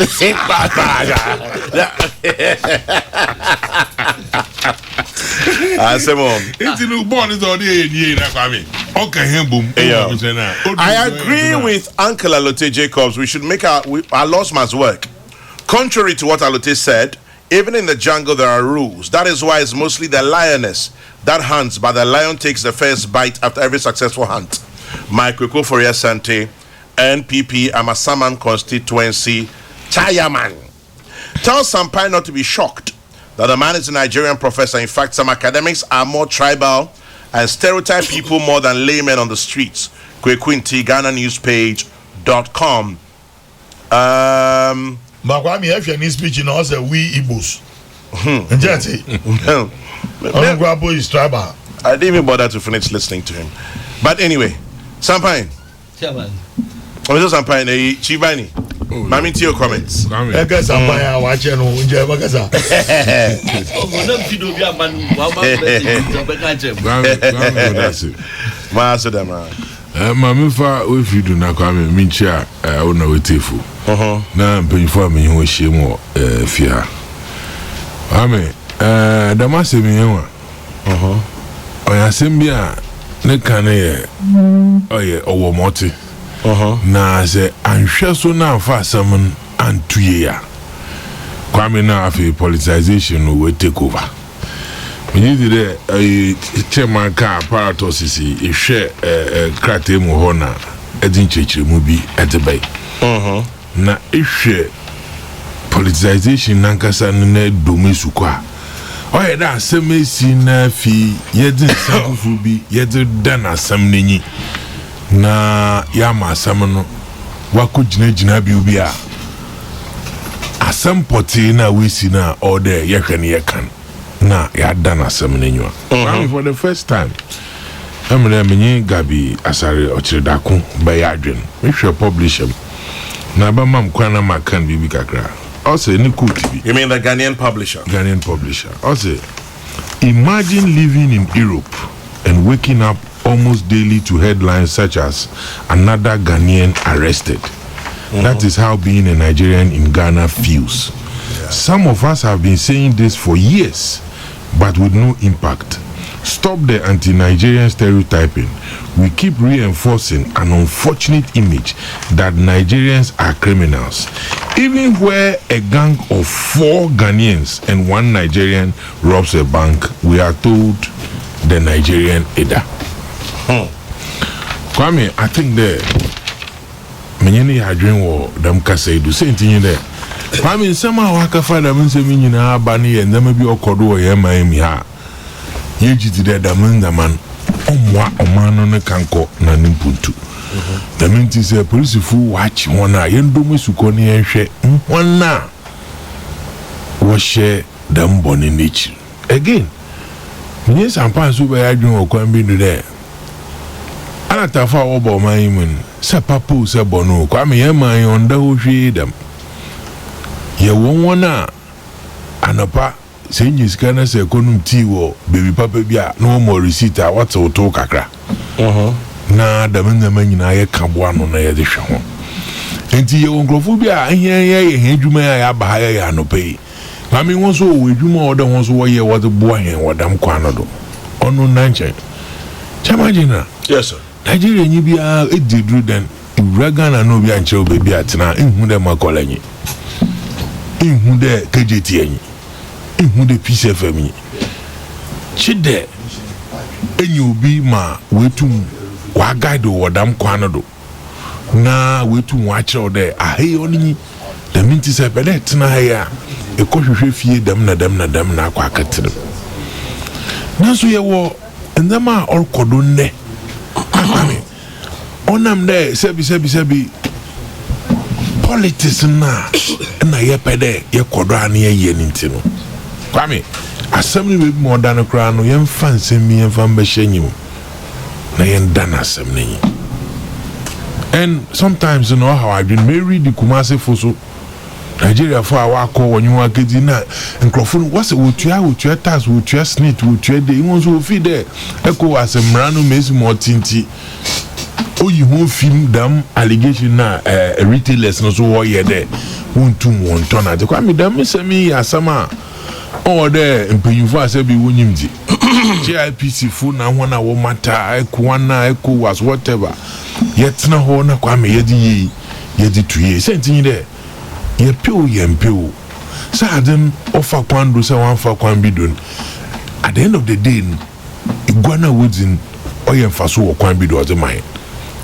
agree with Uncle Alote Jacobs. We should make our laws must work. Contrary to what Alote said, even in the jungle there are rules. That is why it's mostly the lioness that hunts, but the lion takes the first bite after every successful hunt. Kokrokoo for Sante, NPP Amasaman constituency, Chairman. Tell Sampai not to be shocked that the man is a Nigerian professor. In fact, some academics are more tribal and stereotype people more than laymen on the streets. Kwekwinti, GhanaNewspage.com. Magwami, if you're in speech, you know, say we Igbos. Jati. Grabo is tribal. I didn't even bother to finish listening to him. But anyway, Sampai. Chairman. Mr. Sampai, Chibani. Mami, to your comments. Sampai, watch you know, Mammy, if you do not come in, Mincha, I will know it. Now I'm paying for me who she more fear. I mean, the master me, I send me a necane, oh, yeah, over Morty. Now I say, I'm sure so now for someone and 2 years. Coming now for politicization will take over. You did a chairman car apparatus is a share a crater mohona, a dinchich movie at the bay. Na issue politicization Nankasa ne Domisukwa. Oh, yeah, that's a messy na fee, yet the Safu be yet dana some nini. Na Yama Samano, what could Jinabi be a some potina we see now or there, yakan. Na ya dana semenyo. For the first time. I'm Gabi Asari Ochredakun by Adrian. Make sure publish him. Na ba mam kwana makan bibi kakra. Also Niku TV. You mean the Ghanaian publisher? Ghanaian publisher. Also imagine living in Europe and waking up almost daily to headlines such as another Ghanaian arrested. That is how being a Nigerian in Ghana feels. Some of us have been saying this for years, but with no impact. Stop the anti-Nigerian stereotyping. We keep reinforcing an unfortunate image that Nigerians are criminals. Even where a gang of 4 Ghanaians and 1 Nigerian robs a bank, we are told the Nigerian Eda. Kwame, I think the many Nigerian war them kase do same thing there. Kwame, somehow I can find them saying, "Bani," and then maybe Okodo or Miami. yejiti de da man omwa omano ne kanko na nimpuntu da minti se police fu watch wona yendo musuko ne yenhwe wona wo she da mboni nichi again minye sampan su ba yadwun okwan bi nu de ana tafa wo bo man yimun se papu se bonu kwa me yema yonda ho hwe dam ye wona anapa se nyiska na se konum ti wo baby papa bia no mo receipt a what to kakra na da menga nyina ye kaboa no na ye de hwe ho enti ye onkrofo bia ye hedwuma ya ba ha ya no pay mami won so wo edwuma o de won so wo ye wo de boa hen wadam kwano do onu nanche chamagina yes sir Nigeria nyi bia edidru den Uganda no bia nche obebi atena ehun de makolanyi ehun de KJT enyi ehun de PCFM enyi chide enyi obi ma wetum wa guide wodam kwano do na wetum wa kire de ahe onyi da minti se bele tena ya ekohwehwe fie dam na akwa katere na so ye wo ndama orkodo nne onam de sebi politics na ye pede ye kodo an ye nintino kwame assembly we more than kra no ye mfa nsemi ye mfa mbehyenyim na ye ndana assembly and sometimes you know how I been married the Kumasi foso Nigeria for our call when you are getting that and Crawford what's it would you task would you snit would you day ones who feed there echo as a mrano mesi more tinti oh you won't film them allegation na retailers no so what you there won't to one ton at the kwame them me asama or there and pay you for say be wunyimdi JIPC phone na one hour matter echo was whatever yet na ho na kwame yedi 2 years sentin there ye pio sa adem offer kwando sa wan fa kwan bidon at the end of the day igwana woods oye mfaso wo kwan bidon de mai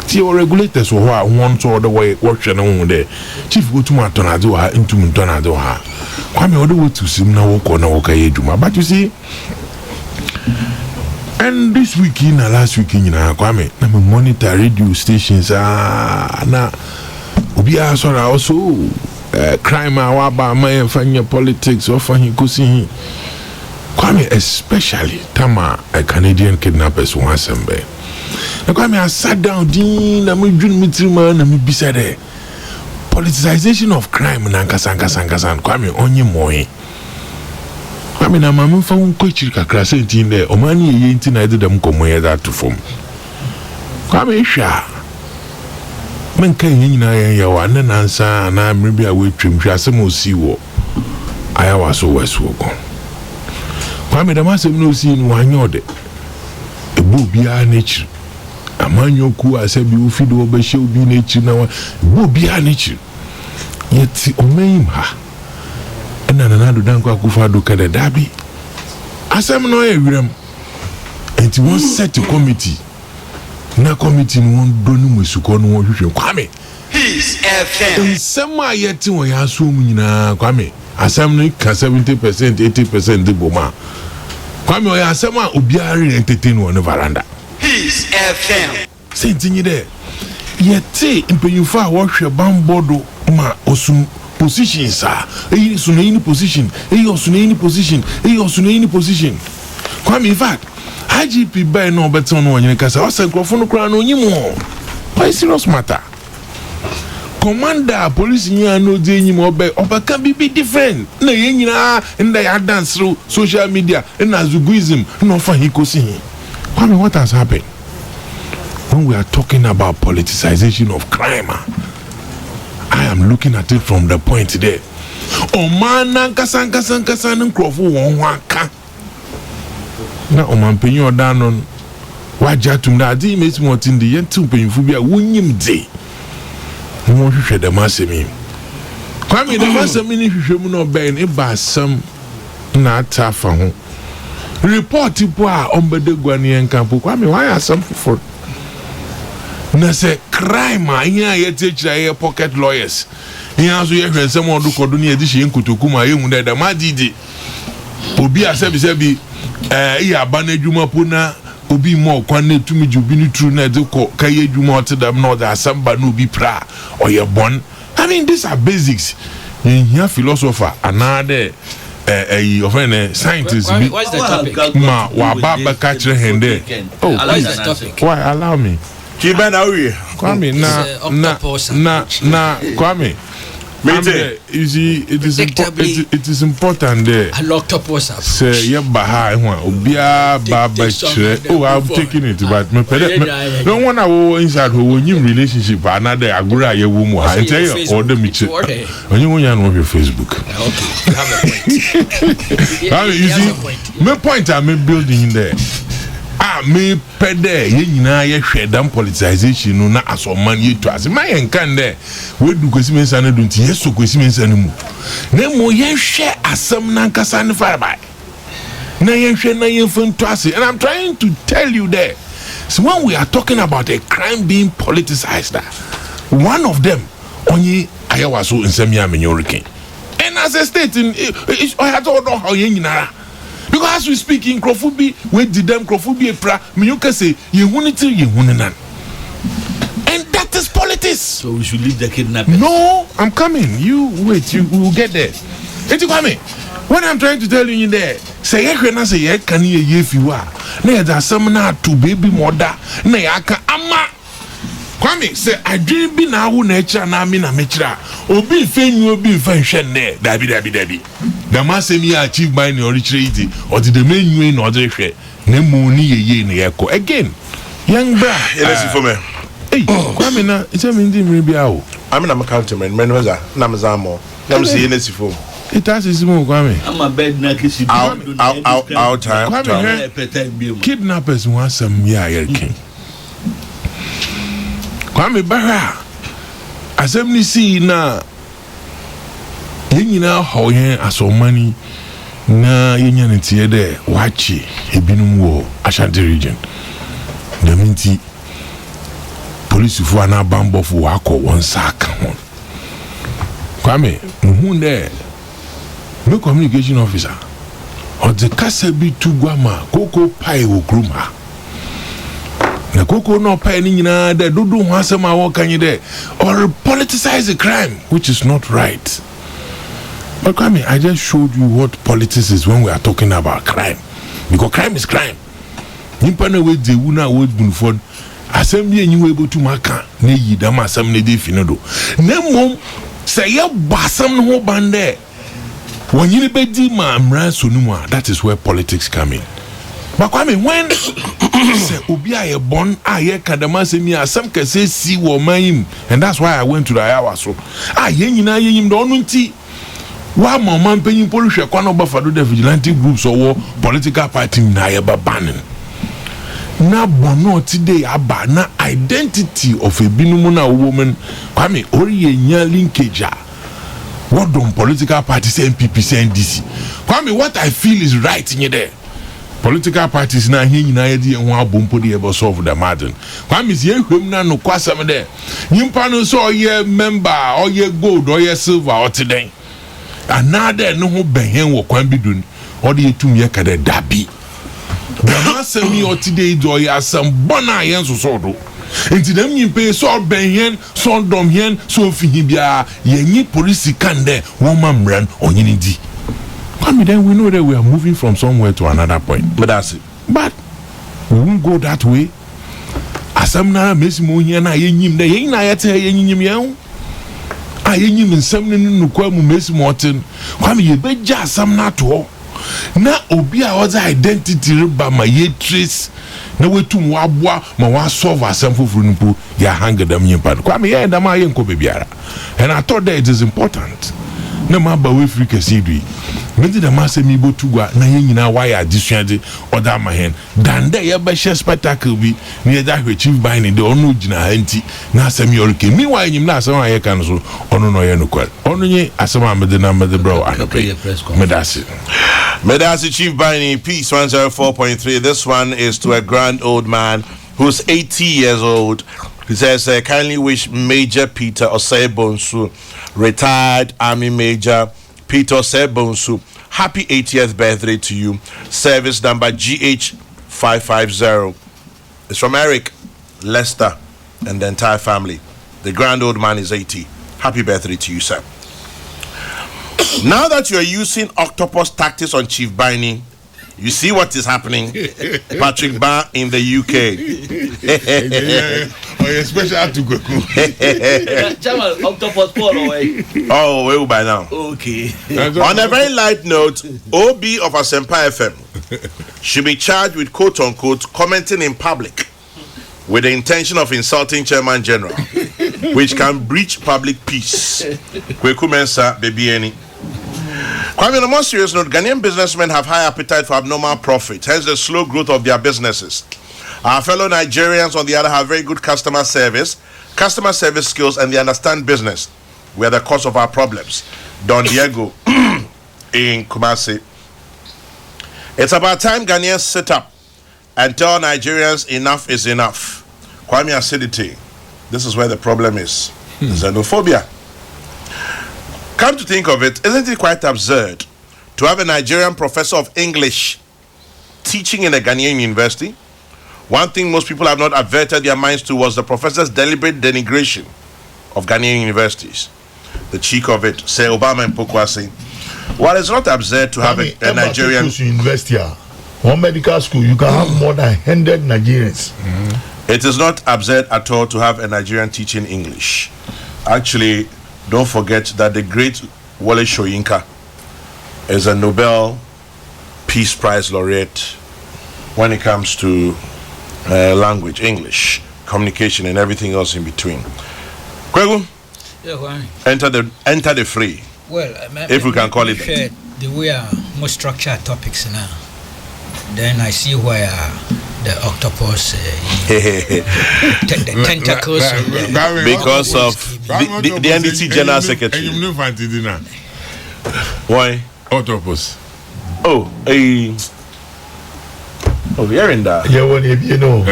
ti o regulators wo ha won to the way wo hwe na wo de chief go to matonade wo ha intum ntonade wo ha kwame wo de wo tusim na wo ko na wo ka yeduma but you see and this week in last week in kwame na me monitor radio stations na obi a so also crime awaba my fanya politics or fanya kusi kwame especially tama Canadian kidnappers one sembe na kwame I sat down din na me dwun mitrima na me bisade politicization of crime na nkasan kwame onye moye kwame na mama fa unko chiri kakra sentin de omani ye nti na edem komoye that to form kwame hwa men kan nyina ya wa na nansa na mrebi a wetwem hwasem osi wo aya waso waso ko kwame da masem no osi ni wanyode ebu bia nature amanyoku asabi ofido obehye obi nature na ebu bia nature yeti omeim ha na do danko akufa do kada dabi asem no ewirem enti won set a committee na committee no donu musuko no hwehwe kwame Peace FM nsema yeti won ya so mu nyina kwame asem no ka 70% 80% de boma kwame o ya asem a obiare entertain won veranda Peace FM sentinyi de yeti mpenyufa wo hwe bambodo ma osum positions eyi sunayini position kwame in fact IGP by no better no onye kasa o se microphone kura no nyimo why serious matter commander police nya no de nyimo obeka be different na ye nyina nda ya dance through social media na zuguism no fa hikosi kwame what has happened when we are talking about politicization of crime? I am looking at it from the point there. O man nkasa nkrofo won ho aka. Na o man penyi oda no wajatum na adi meti motindi yentu penyufu bia wonyim de. Mo hwehwe de masemi. Kwame de masemi ni hwehwem no ben e ba asam na atafa ho. Report ipo a ombede guane enkampo kwame why asam for na se crime anya yetechira ye pocket lawyers nya so ye hwensem odu kodu ne edishi nkutoku ma ye hu da madidi obi asebi iya bana adwuma pona obi mo kwan na tumi jubi ni true na de ko kaye adwuma otedam na the asamba no obi pra oye bon. I mean, these are basics. In here, philosopher, another scientist. What's the topic? Ma, wababa catch the hand there. Oh, what's the topic? Why allow me? Kwame, Kwame. You see, it is important there. I locked up what's up. Say, yeah, Baha, Obia, Baba, oh, I'm taking it, but me, no one I will inside who new relationship, another Agura, your woman, I tell you, order me to when you want your Facebook. Okay, you see, my point I'm building there. Me pede yina ye hwedam politicization no na asoman ye to ase ma yen kan de we du kwesimen sane do nti yeso kwesimen sane mu na mo ye hwe asam na nkasa ne farbai na ye hwe na ye fun to ase. And I'm trying to tell you there, so when we are talking about a crime being politicized, one of them only ayawa so nsem ya menyorike, and as a state in I had to know how ye nyinara. Because as we speak in Kokrokoo, we did them Kokrokoo pra, you can say unity, and that is politics. So we should leave the kidnapping. No, I'm coming. You wait, you will get there. It's coming. What I'm trying to tell you in there, say I say can you if you are. There's some na to baby mother, Nayaka ama. Kwame say I dream be na wo nature na me na mechira obi fenyu obi fenhwe ne dabi the man say me achieve by the originality or the menu in order hwe na mu ni yeye na yeko again young bra yes for me hey Kwame na it's a me ndi bia o I mean I'm countryman men weza na mzamo na msi yes for it has is mo Kwame I'm a bed na kisi out time kidnappers want some yerkin Kwame Barra Assembly see na yenyina hoyen asomani na yenya ntie de wachi ebinum wo Ashanti region the minti police fu ana bambo fu wako won saka hon Kwame hu de me communication officer o de kasa bi tugwama koko pai wo kruma na koko no pay ni nyina de dodo ho asema wo kan de or politicize the crime, which is not right. But Kwame, I just showed you what politics is when we are talking about crime, because crime is crime. Nimpa na we de una we bunfon assembly enyi we botu maka na yi da ma asem na de finodo na mom say ya basam no ho bande wonyini bedi ma mra sonum a, that is where politics come in. But Kwame, when say obi aye born aye kadama se mi asem kase si wo man, and that's why I went to the Ayawa so aye nyina ye nyim do onu nti wa mama penyin polihwe kwa no bafado the vigilante groups or political party na ye ba banning na bono today aba na identity of a binum na woman Kwame ori ye nya linkage what don political parties MPP say NDC Kwame, what I feel is right in there. Political parties na here nyina ye de ho abompo de ebe solve the matter. Kwame si ehwem na no kwasam de. Nyimpa no so oye member, oye gold, oye silver oteden. Another no ho behen wo kwan bidun. Ode yetum ye kada dabi. The masemi otide do oye asam bona yen so so do. Enti dem nyimpe so benhen, so dom hen, so fihi bia ye nyi police kan de wo mamran onyini di. Kwame, then we know that we are moving from somewhere to another point. But that's it. But we won't go that way. Asamna mesimo here na yenyim de yen na yete yenyim yan. Ayenyim nsam ne kwa mu mesimo oten. Kwame ye beja asamna to. Na obi a was identity reba ma ye trace na wetum wabwa ma wa solve asam fofuru npo ya hang them nyimpa. Kwame ye ndam aye nko bebiara. And I thought that it is important. Na ma ba we free kasidui. Medi da mase mi botugwa na ye nyina wa ya adisuade oda ma hen dan de ye be share spectacle bi na ye da hwe chief by ni de onu gina anti na asem yorike mi wa nyim na asem aye kan so onu no ye no kwal onu nye asem amede na amede bro anope Medasi Chief Bini, Peace 104.3. This one is to a grand old man who's 80 years old. He says, kindly wish Major Peter Osei Bonsu, retired Army Major Peter Osei Bonsu, happy 80th birthday to you. Service number GH550. It's from Eric, Lester, and the entire family. The grand old man is 80. Happy birthday to you, sir. Now that you're using octopus tactics on Chief Baini, you see what is happening. Patrick Ba in the UK. Special to Kokrokoo. Octopus fall away. Oh, well, by now. Okay. On a very light note, OB of Asempa FM should be charged with quote unquote commenting in public with the intention of insulting Chairman General, which can breach public peace. Kweku Mensa, baby any. Kwame, on a more serious note, Ghanaian businessmen have high appetite for abnormal profit, hence the slow growth of their businesses. Our fellow Nigerians, on the other, have very good customer service skills, and they understand business. We are the cause of our problems. Don Diego in Kumasi. It's about time Ghanaians sit up and tell Nigerians enough is enough. Kwame acidity. This is where the problem is. Xenophobia. Come to think of it, isn't it quite absurd to have a Nigerian professor of English teaching in a Ghanaian university? One thing most people have not averted their minds to was the professor's deliberate denigration of Ghanaian universities. The cheek of it, say Obama and Pokwasi. While it's not absurd to have a Nigerian university, one medical school, you can have more than 100 Nigerians. It is not absurd at all to have a Nigerian teaching English. Actually, don't forget that the great Wole Soyinka is a Nobel Peace Prize laureate when it comes to language, English, communication, and everything else in between. Kwegu, enter the fray. Well, if we can call it that. The way more structured topics now, then I see where the octopus, the tentacles, because of the NDC General Secretary. Why? Octopus. Oh, you're in that. Yeah, when you know.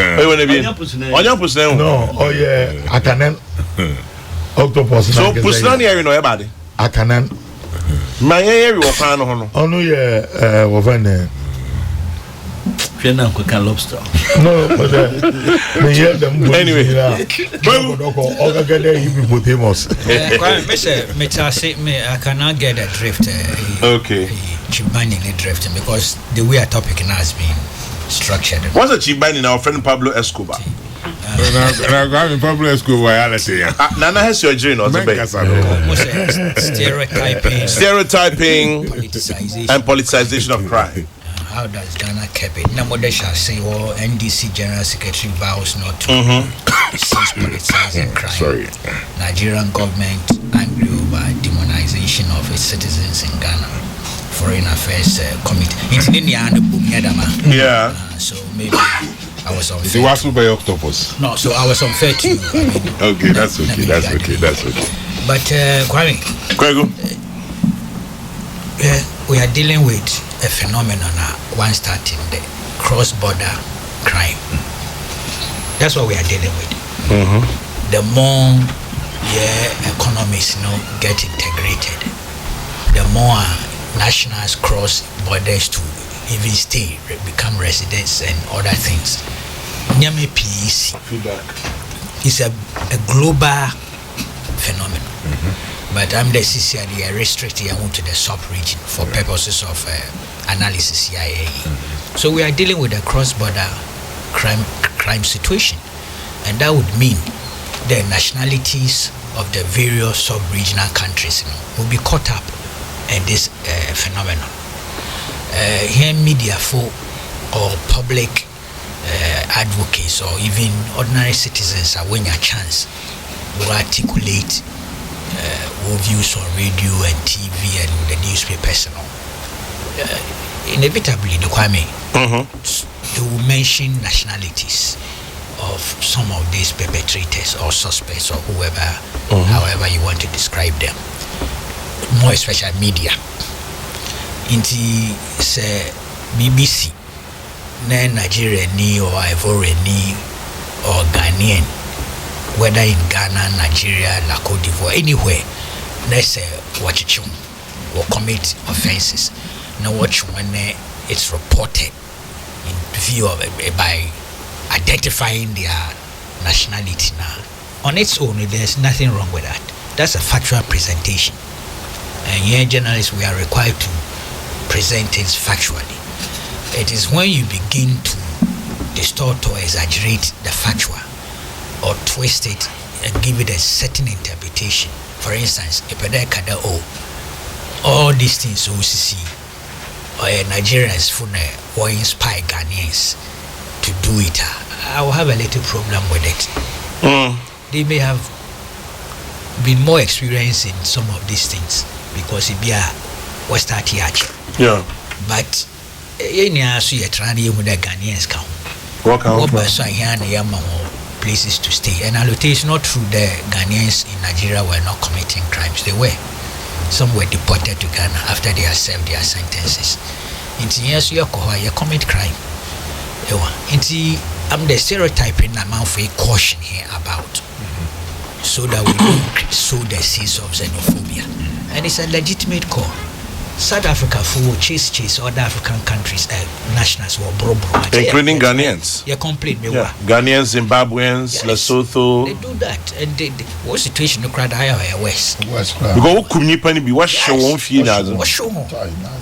No, oh yeah, Akanen. Octopus. So, Pusnani, you know about it. Akanen. My area was found on. Oh no, yeah, Wovane. Lobster. No, but anyway, I cannot get the drift. Okay. Chibani drifting because the way a topic has been structured. What's a Chibani now? Friend Pablo Escobar. Pablo Escobar. Nana has your dream or stereotyping and politicization of crime. How does Ghana keep it? Nobody shall say, well, NDC General Secretary vows not to cease politicizing crime. Sorry. Nigerian government angry over demonization of its citizens in Ghana. Foreign Affairs Committee. Yeah. So maybe I was unfair. So what's by octopus? No, so I was unfair to you. Okay, that's okay. That's okay. But Kwame, we are dealing with a phenomenon one starting the cross-border crime. That's what we are dealing with. The more economies get integrated, the more nationals cross borders to even stay, become residents and other things. Nyame PEC is a global phenomenon. But I'm the CCID restricted to the sub-region for purposes of analysis CIA. So we are dealing with a cross-border crime situation, and that would mean the nationalities of the various sub-regional countries will be caught up in this phenomenon. Here media folk or public advocates or even ordinary citizens are winning a chance will articulate views on radio and TV and the newspapers. Inevitably, the Kwame, they will mention nationalities of some of these perpetrators or suspects or whoever, however you want to describe them. More especially media. Inti say BBC, Nigerian or Ivorian or Ghanaian, whether in Ghana, Nigeria, La Côte d'Ivoire, anywhere, let's say watch or commit offenses. Now watch when it's reported in view of by identifying their nationality now. On its own, there's nothing wrong with that. That's a factual presentation. And here, journalists, we are required to present things factually. It is when you begin to distort or exaggerate the factual or twist it and give it a certain interpretation. For instance, all these things OCC or Nigerians or inspire Ghanaians to do it, I will have a little problem with it. They may have been more experienced in some of these things because it be a West Artiach. Yeah. But Ghanaians count. Places to stay. And it is not true the Ghanaians in Nigeria were not committing crimes. They were. Some were deported to Ghana after they had served their sentences. Yes, you commit crime. I'm the stereotyping amount for a caution here about so that we don't sow the seeds of xenophobia. And it's a legitimate call. South Africa for chase other African countries nationals were bro including Ghanaians. Complain Ghanaians, Zimbabweans, Lesotho. They do that, and what situation the crowd higher west because who couldn't be what show on feel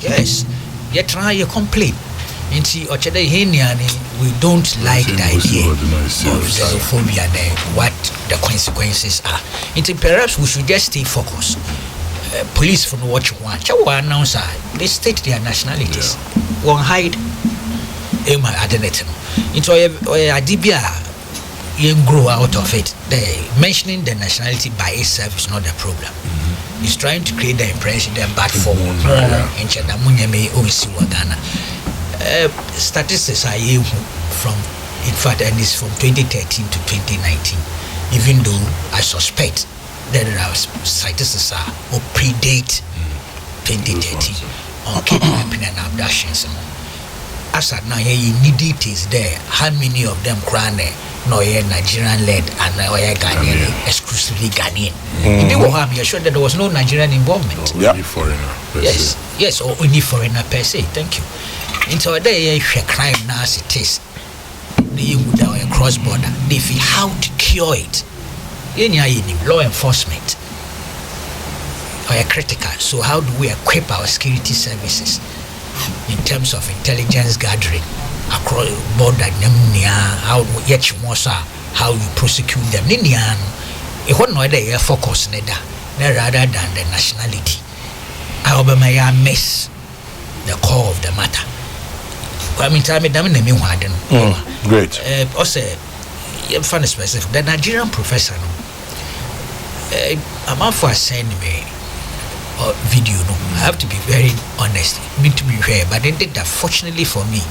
yes you try you complain into we don't like the idea of xenophobia and what the consequences are. Perhaps we should just stay focused. Police from watch one announcer, they state their nationalities. Won't hide into a DBA you grow out of it. Mentioning the nationality by itself is not the problem. It's trying to create the impression that bad form in Ghana. Statistics are from, in fact, and it's from 2013 to 2019. Even though I suspect that there are statistics or predate 2013 on kidnapping and abductions. As at now, you need details there. How many of them crown Nigerian led and Ghanaian, exclusively Ghanaian? If they were harmed, you're sure that there was no Nigerian involvement. Only foreigner. Yes, or only foreigner per se. Thank you. Into a day, a crime now as it is. They would cross border. They feel how to cure it. Law enforcement are critical. So how do we equip our security services in terms of intelligence gathering across border? How you prosecute them? It focus rather than the nationality. I miss the core of the matter. Great. Also, funny specific. The Nigerian professor. I'm out for sending me a video. I have to be very honest. Me to be fair, but then that fortunately for me,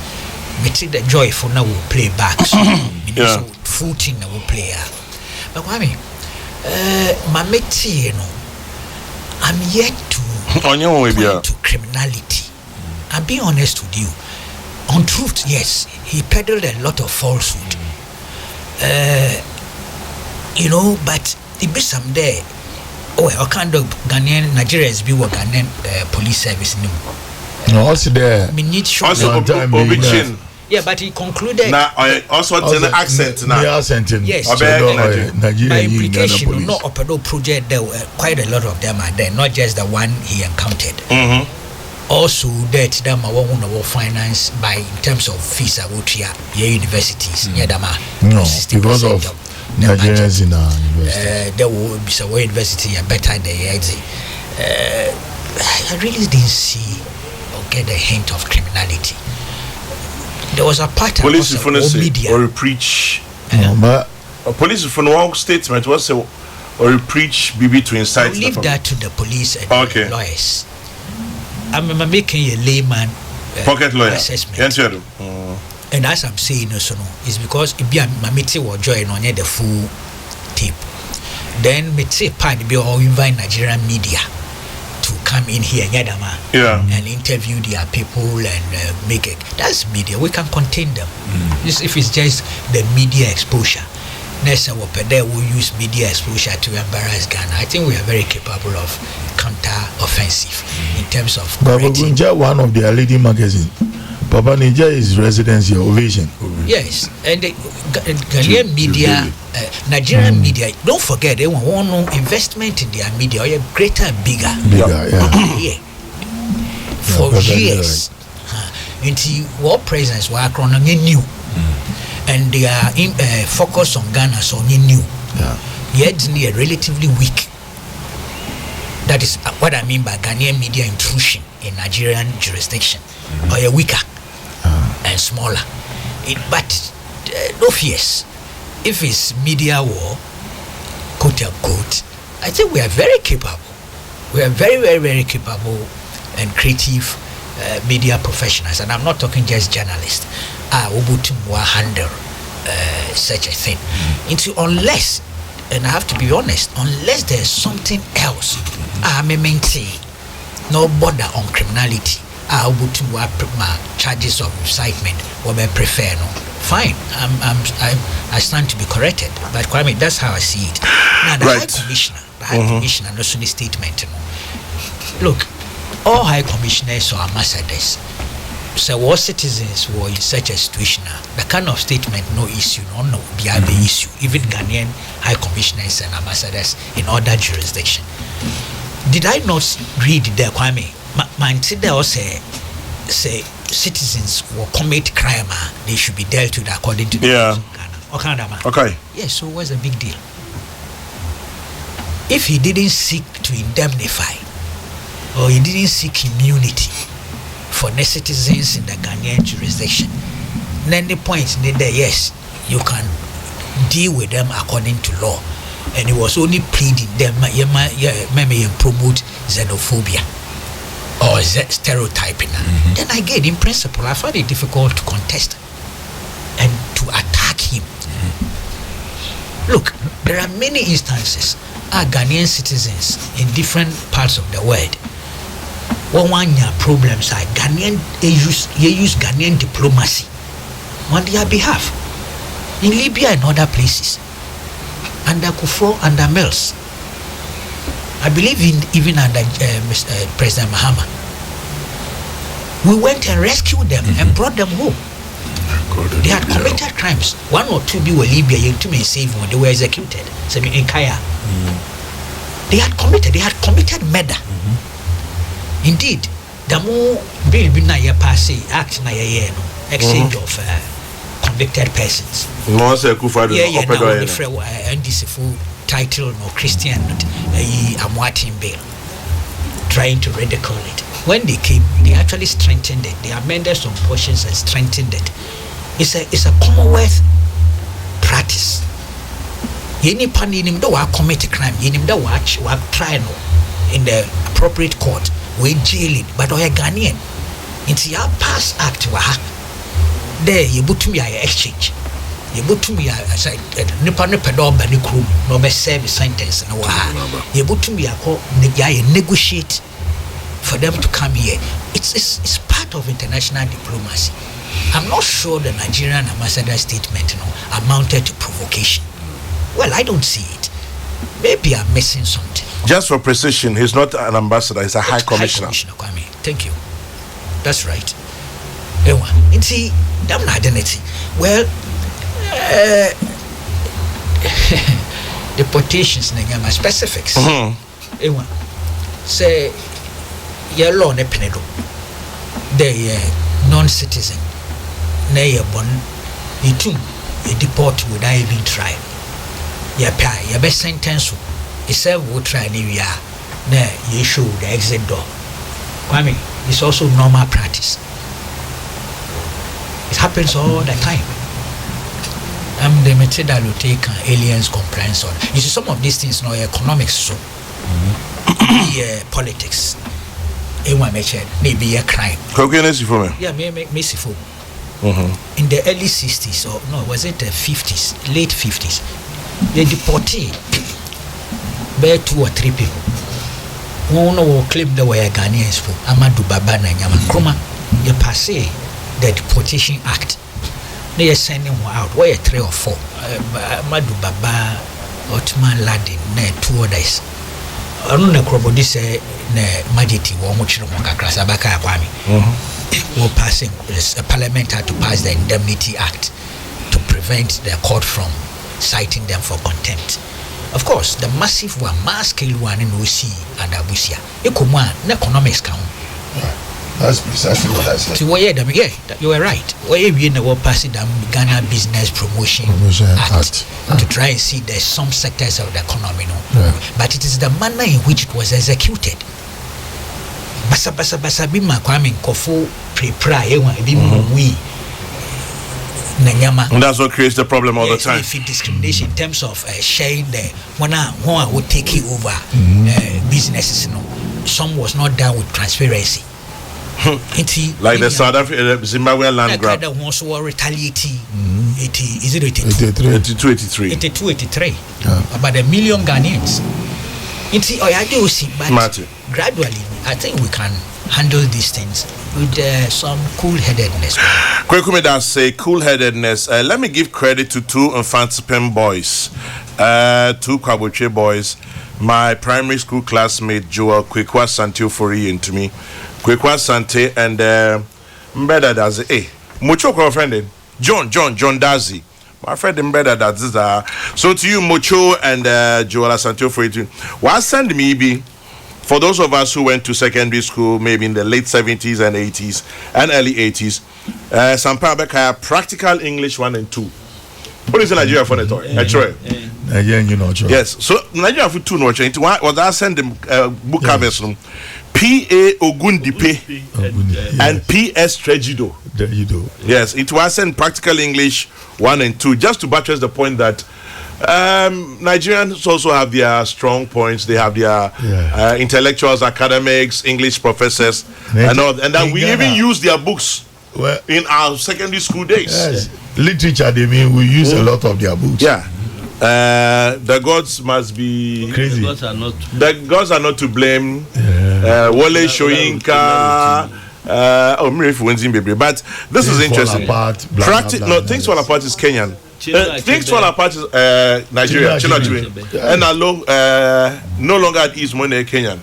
we take the joy for now we'll play back. So full thing I will play. But I mean, my mate, I'm yet to point to criminality. I'm being honest with you. On truth, yes, he peddled a lot of falsehood. But it be some day. What kind of Ghanaian Nigerians be what Ghanaian police service no, also there. Also, yeah, but he concluded. Now, also the accent now. Yes. By implication, no Opedo project. There were quite a lot of them are there, not just the one he encountered. Also, that them are finance by in terms of fees about universities. Because of Nigerians in our university. There will be some university better than I really didn't see or get a hint of criminality. There was a pattern police of media or preach. Police from one statement was or preach BB to incite. Leave that to the police and the lawyers. I'm making a layman pocket lawyer assessment. And as I'm saying, it's because if you will join on the full tape, then me say part be all invite Nigerian media to come in here and interview their people and make it. That's media. We can contain them. If it's just the media exposure, Nessa Wopede will use media exposure to embarrass Ghana. I think we are very capable of counter-offensive in terms of correcting. Baba one of their leading magazines. Papa Ninja is residency Ovation. Yes, and the Ghanaian media, Nigerian media, don't forget they want no investment in their media, or greater and bigger. Yeah. For years. Until war presence were new. And they are focused on Ghana, so new. Yet they are relatively weak. That is what I mean by Ghanaian media intrusion in Nigerian jurisdiction. Or a weaker and smaller. But no fears. If it's media war, quote unquote, I think we are very capable. We are very, very, very capable and creative media professionals. And I'm not talking just journalists. Will handle such a thing. Unless, and I have to be honest, unless there's something else, I may maintain no border on criminality. Charges of incitement, what I prefer. No, fine. I stand to be corrected. But Kwame, that's how I see it. Now the High Commissioner, no sooner statement. Look, all High Commissioners or ambassadors. So what citizens were in such a situation, the kind of statement, no issue, no beyond the issue. Even Ghanaian High Commissioners and ambassadors in other jurisdiction. Did I not read there, Kwame? There also say citizens will commit crime, they should be dealt with according to the laws of Ghana. Okay. Yes, so what's the big deal? If he didn't seek to indemnify or he didn't seek immunity for the citizens in the Ghanaian jurisdiction, then the point is that yes, you can deal with them according to law. And he was only pleading them, maybe promote xenophobia or stereotyping. Then again, in principle, I find it difficult to contest and to attack him. Look, there are many instances Ghanaian citizens in different parts of the world. One problems are Ghanaian use Ghanaian diplomacy on their behalf in Libya and other places, under Kufo, under Mills. I believe even under President Mahama. We went and rescued them and brought them home. They had committed crimes. One or two people were Libya, to me save when they were executed. So in Kaya. They had committed murder. Indeed, the more bill be na ya pass act na ya no exchange of convicted persons. No say Kufa do undisciplined title no Christian Amwatin bill, trying to ridicule it. When they came, they actually strengthened it. They amended some portions and strengthened it. It's a Commonwealth practice. Any pan in him do commit a crime, in him do watch try no in the appropriate court, we jail it, but a Ghanaian. It's your pass act there you put me a exchange. You put to me as I nipa pedom by the crew, no be serve sentence no you put to me a negotiate for them to come here. It's part of international diplomacy. I'm not sure the Nigerian ambassador statement amounted to provocation. Well, I don't see it. Maybe I'm missing something. Just for precision, he's not an ambassador, he's a high commissioner. Kwame. Thank you. That's right. It's damn identity. Well, deportations, my specifics. Say, your law ne penedo. They non-citizen. Nay, born, you deport without even trial. Your best sentence is say we try anywhere. Now you show the exit door. Kwame, it's also normal practice. It happens all the time. The method that will take aliens compliance on. You see, some of these things now economics, so politics. Maybe a crime. Yeah, maybe for. In the early 60s, or no, was it the 50s, late 50s? They deported by 2 or 3 people. One will claim they were Ghanaians for Amadou Baba and Yaman Kroma. They pass the Deportation Act. They are sending out. Why 3 or 4? Madu Baba, Ottoman Laden, 2 others. I don't know what this Majiti or Muchinoka Krasabaka Kwame. Were passing a parliament had to pass the Indemnity Act to prevent the court from citing them for contempt. Of course, the massive one, mass scale one in OC and Abusia. Economics count. That's precisely what I said. So, yeah, you were right. Why we never passing the Ghana Business Promotion Act to try and see there's some sectors of the economy, but it is the manner in which it was executed. Basa bima kwame nkofo prepare we nanyama. And that's what creates the problem all the time. Discrimination in terms of sharing the one would take over businesses. Some was not done with transparency. Like the South Africa Zimbabwe land grab. The ones who are retaliating. Is it 8283? About 1 million Ghanaians. But gradually, I think we can handle these things with some cool-headedness. Kwekume does say cool-headedness. Let me give credit to 2 Infantsipem boys, 2 Kwaboche boys. My primary school classmate Joel Kwekwa Sante Ofori and to me. Kwekwa Sante and Mbeda Dazi. Hey, Mocho friend John Dazi. My friend Mbeda Dazi. So to you, Mocho and Joel Sante Ofori. What send me be for those of us who went to secondary school, maybe in the late 70s and 80s and early 80s, some practical English 1 and 2. What is in Nigeria for the toy? Yes, so Nigeria for 2 no change. Was I send them book covers from P.A. Ogundipe and P.S. Trejido. Yes, it was sent practical English 1 and 2, just to buttress the point that Nigerians also have their strong points. They have their intellectuals, academics, English professors, and that we even use their books in our secondary school days. Yes. Literature, they mean we use a lot of their books. Yeah. The gods must be crazy. The gods are not to blame. Wole Shoyinka. But this is interesting. Things Fall Apart is Kenyan. Things Fall Apart is Nigeria. And no longer at East Money Kenyan.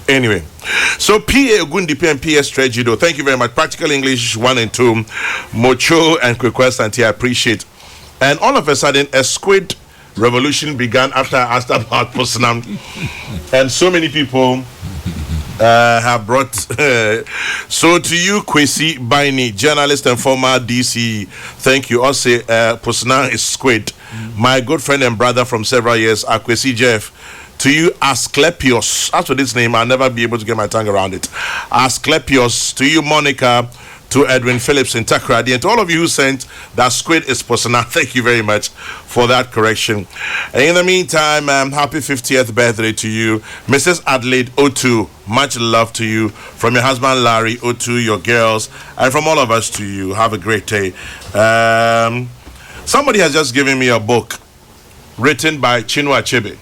Anyway, so P.A. Ogundipe and P.S. Trejido, thank you very much. Practical English 1 and 2, Mocho and Kwekwa Sante, I appreciate. And all of a sudden, a squid revolution began after I asked about Pusanam. And so many people have brought. So to you, Kwesi Baini, journalist and former DC, thank you. Also, Pusanam is squid. My good friend and brother from several years, Kwesi Jeff. To you, Asclepios. As for this name, I'll never be able to get my tongue around it. Asclepios. To you, Monica. To Edwin Phillips in Takrady. And to all of you who sent that squid is Pusanam, thank you very much for that correction. And in the meantime, happy 50th birthday to you, Mrs. Adelaide Otu. Much love to you. From your husband, Larry Otu, your girls, and from all of us to you. Have a great day. Somebody has just given me a book written by Chinua Achebe.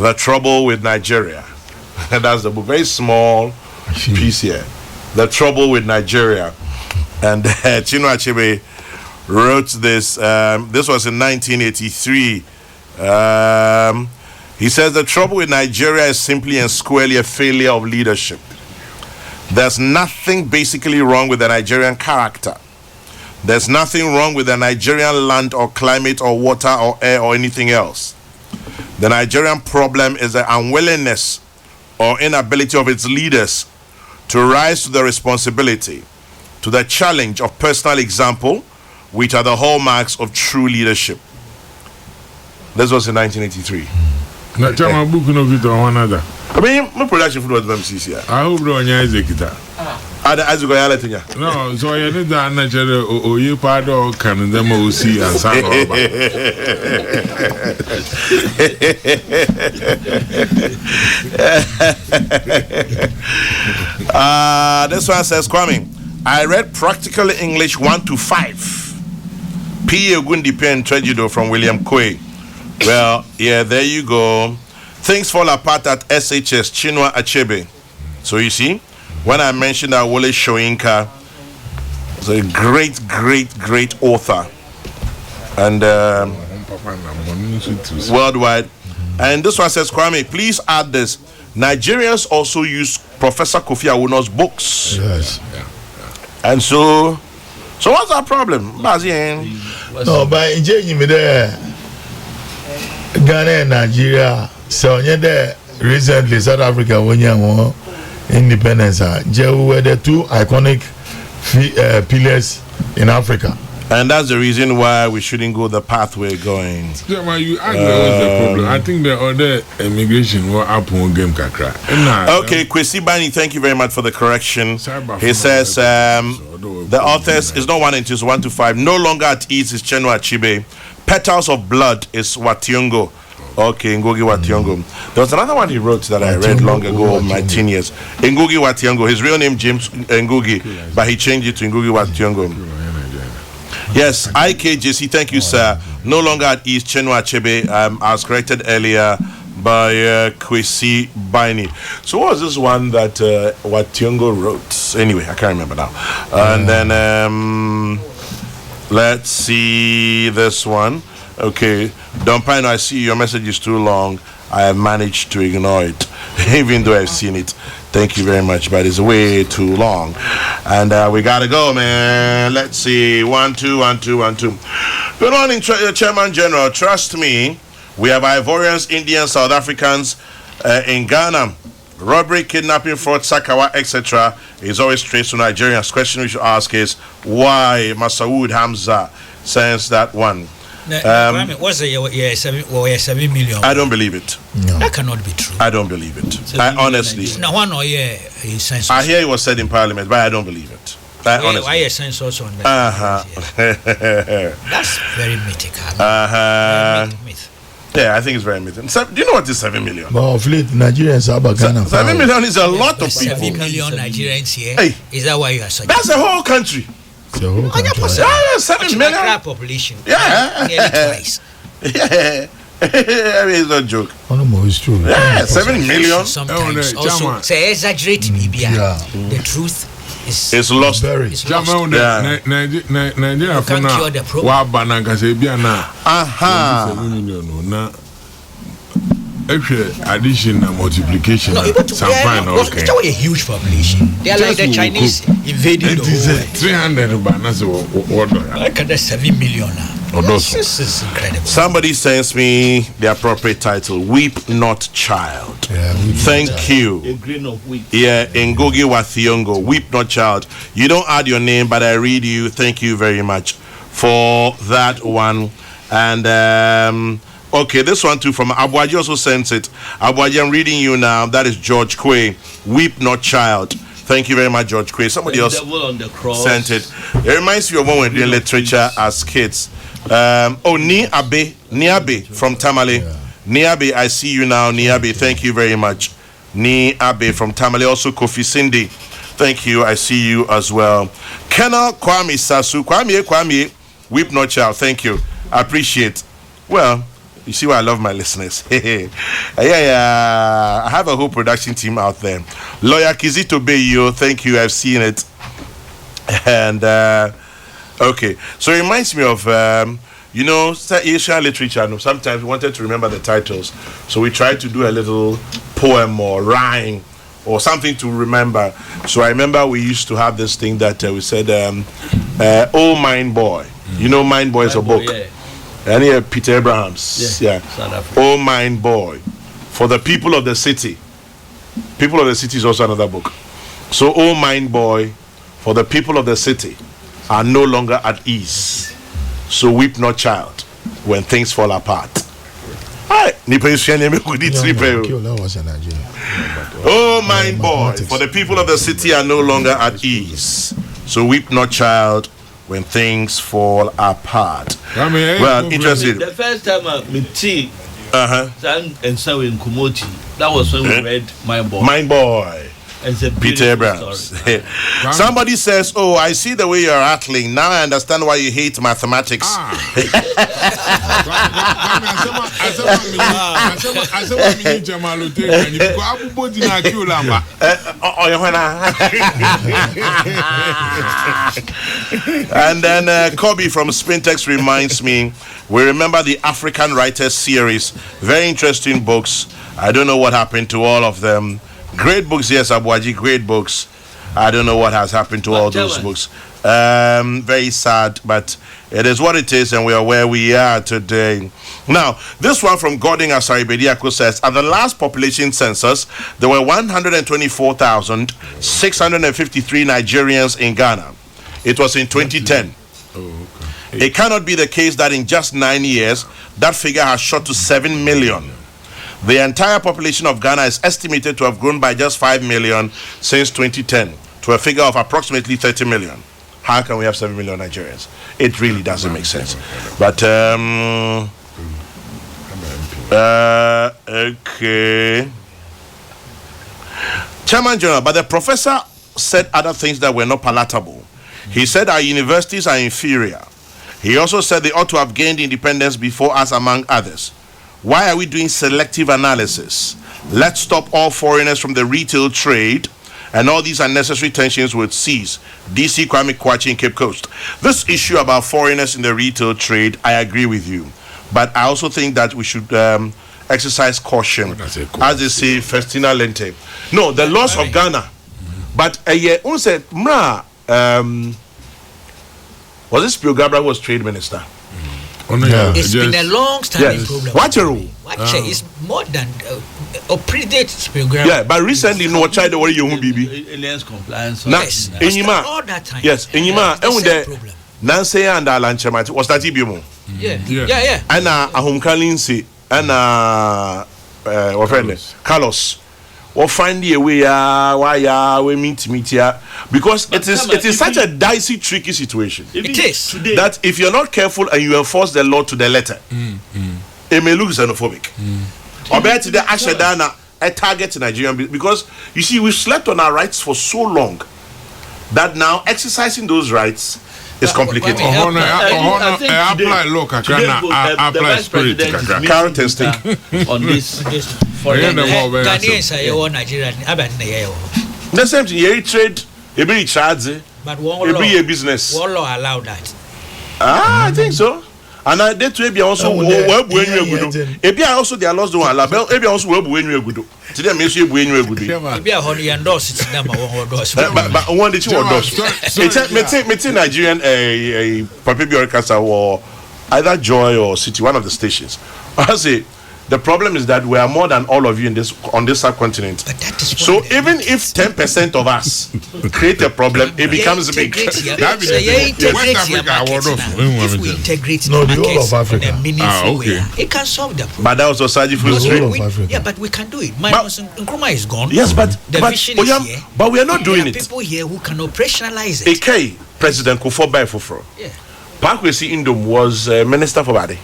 The Trouble with Nigeria. That's the book. Very small piece here. The Trouble with Nigeria. And Chinua Achebe wrote this. This was in 1983. He says the trouble with Nigeria is simply and squarely a failure of leadership. There's nothing basically wrong with the Nigerian character. There's nothing wrong with the Nigerian land or climate or water or air or anything else. The Nigerian problem is the unwillingness or inability of its leaders to rise to the responsibility, to the challenge of personal example, which are the hallmarks of true leadership. This was in 1983. I mean, my production food was MCC. I hope you are Isaac. No, so I need that natural or you part of Canada OC and this one says, Kwame, I read Practical English 1 to 5. P.A. Ogundipe and Trejido from William Kwe. Well, yeah, there you go. Things fall apart at SHS Chinua Achebe. So you see, when I mentioned that Wole Shoyinka, He's a great author. And worldwide. And this one says, Kwame, please add this. Nigerians also use Professor Kofi Awuno's books. Yes. And so what's our problem? No, but in me there, Ghana and Nigeria, so there recently South Africa when you want independence, they were the two iconic pillars in Africa. And that's the reason why we shouldn't go the path we're going. Yeah, well, you asked what's the problem. I think the other immigration were up on game kakra. Okay, Kwesi Bani, thank you very much for the correction. He says the authors is not 1 and 2, it's 1 to 5. No longer at ease is Chenwa Chibe. Petals of Blood is Wationgo. Okay, Ngugi Wationgo. There was another one he wrote that I read long ago, my teen years. Ngugi Wationgo. His real name James Ngugi, but he changed it to Ngugi Wationgo. Yes, IKJC, thank you, sir. No longer at East Chenwa Achebe. I was corrected earlier by Kwesi Bini. So what was this one that Wationgo wrote? Anyway, I can't remember now. And then let's see this one. Okay, Don Pino, I see your message is too long. I have managed to ignore it, even though I've seen it. Thank you very much, but it's way too long. And we gotta go, man. Let's see. 1 2 1 2 1 2. Good morning, Chairman General. Trust me, we have Ivorians, Indians, South Africans in Ghana. Robbery, kidnapping, fraud, Sakawa, etc. is always traced to Nigerians. Question we should ask is why Masawood Hamza sends that one. What's the 7 million? I don't believe it. No. That cannot be true. I don't believe it. I honestly. I hear it was said in Parliament, but I don't believe it. Why a sense also on that? That's very mythical. Myth. Yeah, I think it's very mythical. Do you know what is 7 million? Well, fleet Nigerians are Ghana. 7 million is a lot of people. 7 million Nigerians here. Hey, is that why you are such? That's the whole country. The whole country. Yeah, 7 million. Population. Yeah. Nearly twice. Yeah. I mean, it's not a joke. It's true. Yeah, 7 million. Sometimes also say exaggerate the truth is lost. It's lost. Nigeria can't cure the problem. Addition and multiplication. It's a huge population. They are like the Chinese invading the whole world. 300 Look at the 7 million now. This is incredible. Somebody sends me the appropriate title, Weep Not Child. Thank you. A grain of wheat. Yeah, Ngugi wa Thiong'o, Weep Not Child. You don't add your name, but I read you. Thank you very much for that one. And okay, this one too from Abuaji also sends it. Abuaji, I'm reading you now. That is George Quay. Weep Not Child. Thank you very much, George Quay. Somebody else sent it. It reminds me of when we were doing literature as kids. Niabe from Tamale. Yeah. Niabe, I see you now. Niabe, thank you very much. Niabe from Tamale. Also Kofi Cindy. Thank you. I see you as well. Kenna Kwame Sasu. Kwame. Weep Not Child. Thank you. I appreciate. Well, you see why I love my listeners. Yeah. I have a whole production team out there. Lawyer Kizito Beyo, thank you. I've seen it. And okay, so it reminds me of Asian literature. Sometimes we wanted to remember the titles, so we tried to do a little poem or rhyme or something to remember. So I remember we used to have this thing that we said, "Oh Mind Boy." You know, Mind Boy is a book. Yeah. And here Peter Abrahams. Yeah. Oh Mind Boy. For the people of the city. People of the city is also another book. So Oh Mind Boy, for the people of the city are no longer at ease. So weep not, child, when things fall apart. Oh Mind Boy, for the people of the city are no longer at ease. So weep not, child, when things fall apart. Well, interesting. The first time I met T and so in Kumoti, that was when we read Mind Boy. Mind Boy. Peter Abrams. Somebody says, "Oh, I see the way you're rattling. Now I understand why you hate mathematics." And then Kobe from Spintex reminds me, we remember the African Writers series. Very interesting books. I don't know what happened to all of them. Great books, yes, Abuaji, great books. I don't know what has happened to all those books. Very sad, but it is what it is, and we are where we are today. Now, this one from Gordon Asaribediako says, at the last population census, there were 124,653 Nigerians in Ghana. It was in 2010. It cannot be the case that in just 9 years, that figure has shot to 7 million. The entire population of Ghana is estimated to have grown by just 5 million since 2010 to a figure of approximately 30 million. How can we have 7 million Nigerians? It really doesn't make sense. But, okay. Chairman General, but the professor said other things that were not palatable. He said our universities are inferior. He also said they ought to have gained independence before us, among others. Why are we doing selective analysis? Let's stop all foreigners from the retail trade, and all these unnecessary tensions would cease. DC Kwame Kwachi in Cape Coast. This issue about foreigners in the retail trade, I agree with you. But I also think that we should exercise caution. As they say, Festina Lente. No, the laws of Ghana. But was it Spio Gabra was trade minister? It's been a long-standing problem. Watch it. It's more than predates program. Yeah, but recently, no child the way you baby. Aliens compliance. Yes, all that time. Yes, Enyima, and the Nancy and Alan Chamat was that Ibimo. Yeah. And home Kalinsi and Carlos. Or find a way why we meet here, because it is such a dicey, tricky situation. It is that if you're not careful and you enforce the law to the letter, it may look xenophobic. Or better, the Ashadana a target Nigerian, because you see we've slept on our rights for so long that now exercising those rights is complicated. Apply law, apply spirit, current testing on this. Ghanaians are Nigerian. The same thing. You trade, you be charged, but you be a business. What law allow that? I think so. And I did to be also web when you go. If you also their laws don't allow, if you also web when you go. Today, I make you when you go. If you are honey endorse it, number one endorse. But one that you endorse. It's Nigerian a Papi Bioricasa or either Joy or City, one of the stations. I say. The problem is that we are more than all of you on this subcontinent. So even if 10% of us create a problem, it becomes big. If we integrate the markets in a meaningful way, it can solve the problem. But that was Osaji Fu's dream. Yeah, but we can do it. Nkrumah is gone. Yes, but the vision is here. But we are not doing it. There are people here who can operationalize it. AK, President Kufuor Baifufro. Yeah. Parkwesi Indom was Minister for Body.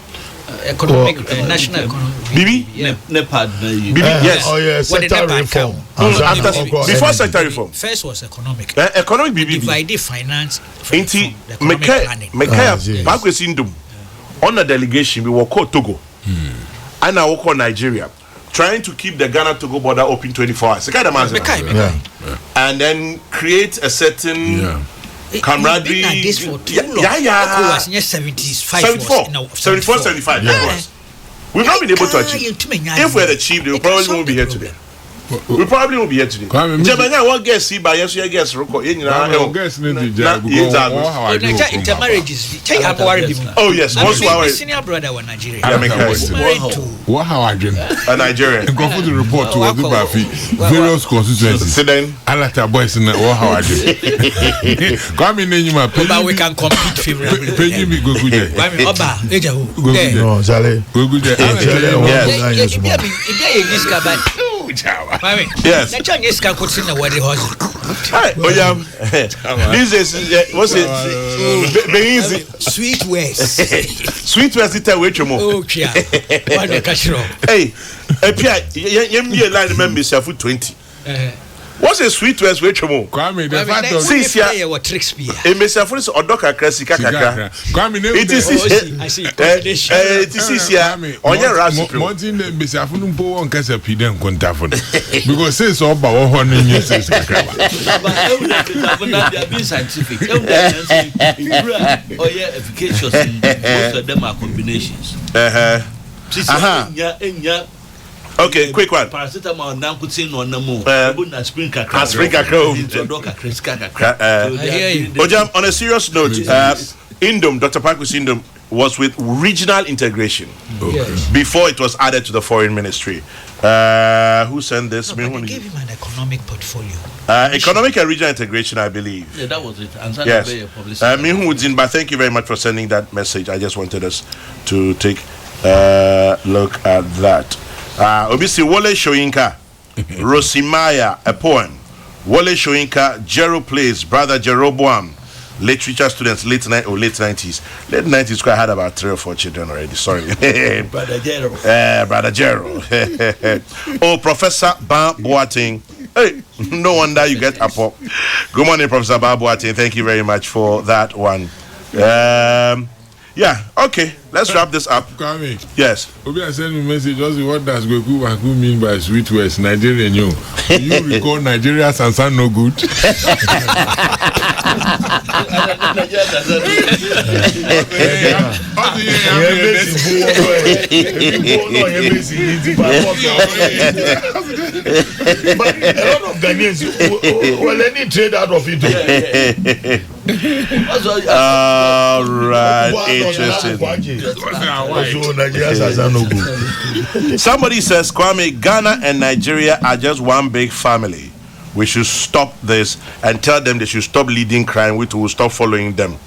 Economic, national economy. Bibi? NEPAD. Bibi, yes. Oh, yeah, sector reform. Before sector reform. First was economic. Economic Bibi. Divided finance. Inti, Mekaya, Parkwesi Indom. On a delegation, we were called Togo. And I work on Nigeria. Trying to keep the Ghana-Togo border open 24 hours. And then create a certain... camaraderie. This for too long. Yeah. 75. Yes. We've not been able to achieve. If we had achieved, we probably won't be here today. We probably won't be here today. Jabanya, what guess see by yes, guess record. Oh yes, once my senior brother was Nigerian. What how I dream? A Nigerian. And go for the report to Wazubafi, various constituencies. I like that boys in what how I dream. Come in, but we can compete favorably. Pay me go good. No, Charlie. Go good. Yes. This is what's it? Sweet West. Sweet West is which you more. Hey, Pierre, you line member yourself for 20. What's a sweet words which mo? Kwame, the fact of since you were tricks be. A mesafo is odoka krasi kakaka. Kwame, it is I see. It is here. Onye rasi. Montin the mesafo no po on kasa pide nkontafo. Because since all ba wo ho no nyi since kakaba. But they are being scientific. Or yeah, efficacious in most of them are combinations. Okay, quick one. Paracetamol now put in on the moon. Spring on a serious note, Indom, Dr. Parkus Indom was with regional integration before it was added to the foreign ministry. Who sent this? No, they gave him an economic portfolio. Economic and regional integration, I believe. Yeah, that was it. Yes. But thank you very much for sending that message. I just wanted us to take a look at that. Obviously, Wole Shoyinka, Rosimaya, a poem. Wole Shoyinka, Jero Plays, Brother Jeroboam, literature students, late 90s. Late 90s, I had about 3 or 4 children already. Sorry. Brother Jero. Brother Jero. Oh, Professor Ba Boateng. Hey, no wonder you get up. Good morning, Professor Ba Boateng. Thank you very much for that one. Yeah, okay. Let's wrap this up. Kwame. Yes. Obi I send me message. Just what does Kokrokoo mean by sweet words? Nigerian, you record Nigeria Sansan no good. But a lot of Ghanaians will any trade out of it. All right, interesting. Somebody says, Kwame, Ghana and Nigeria are just one big family. We should stop this and tell them they should stop leading crime. We will stop following them.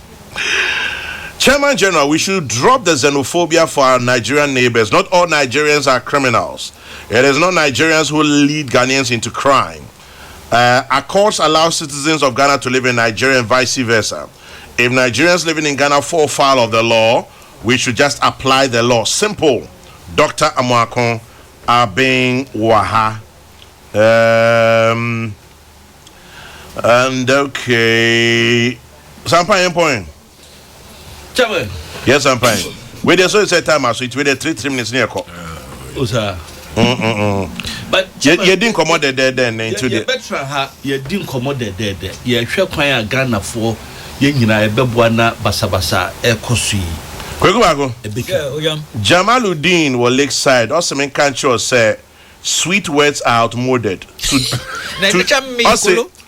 Chairman General, we should drop the xenophobia for our Nigerian neighbors. Not all Nigerians are criminals. It is not Nigerians who lead Ghanaians into crime. Our courts allow citizens of Ghana to live in Nigeria and vice versa. If Nigerians living in Ghana fall foul of the law, we should just apply the law. Simple. Dr. Amuakon Abeng Waha. And okay. Sampai point. Chairman. Yes, Sampai. We just so say time so it we 3 minutes near call. But you didn't come out there then into the better ha you didn't come out there. You hwe kwan Ghana for ye nyina ebeboana basabasa ekosui. Kokrokoo. Jamaluddin was lakeside. Also, men can't say sweet words are outmoded.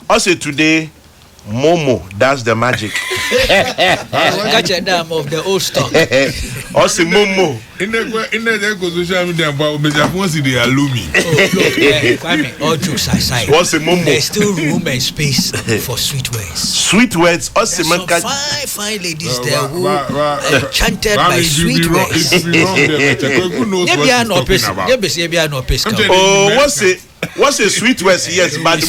Also today, Momo, that's the magic. Catch a dam of the old stock. Also Momo. In the social media, but they are looming. All jokes aside, what's a Momo? There's still room and space for sweet words. Sweet words. Also, men can fine ladies there who enchanted by sweet words. Maybe I know person. Maybe I know person. Oh, what's a sweet words? Yes, but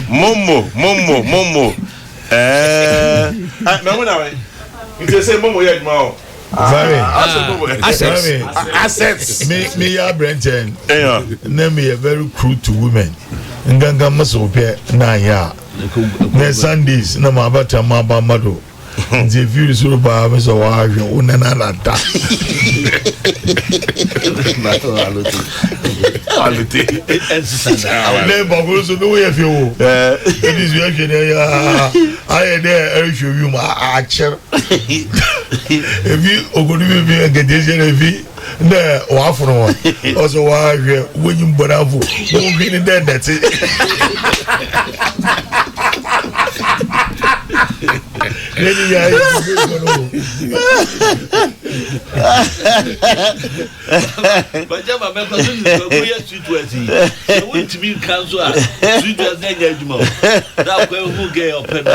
Momo. Momo. You say Momo yet now. Assets. Me ya Brenton. Name me a very crude to women. Nganga masope na ya. Ne Sundays na mabata mabamado. The view is over by so why unana ta. Neighbor goes no way if you. It is reaction I there show you my action. If you ogoni be get this if there wa for one. Also why when you bravo won't be in there that's it. But Jama, we are sweet words. I want to be council. Sweet words, that who get up and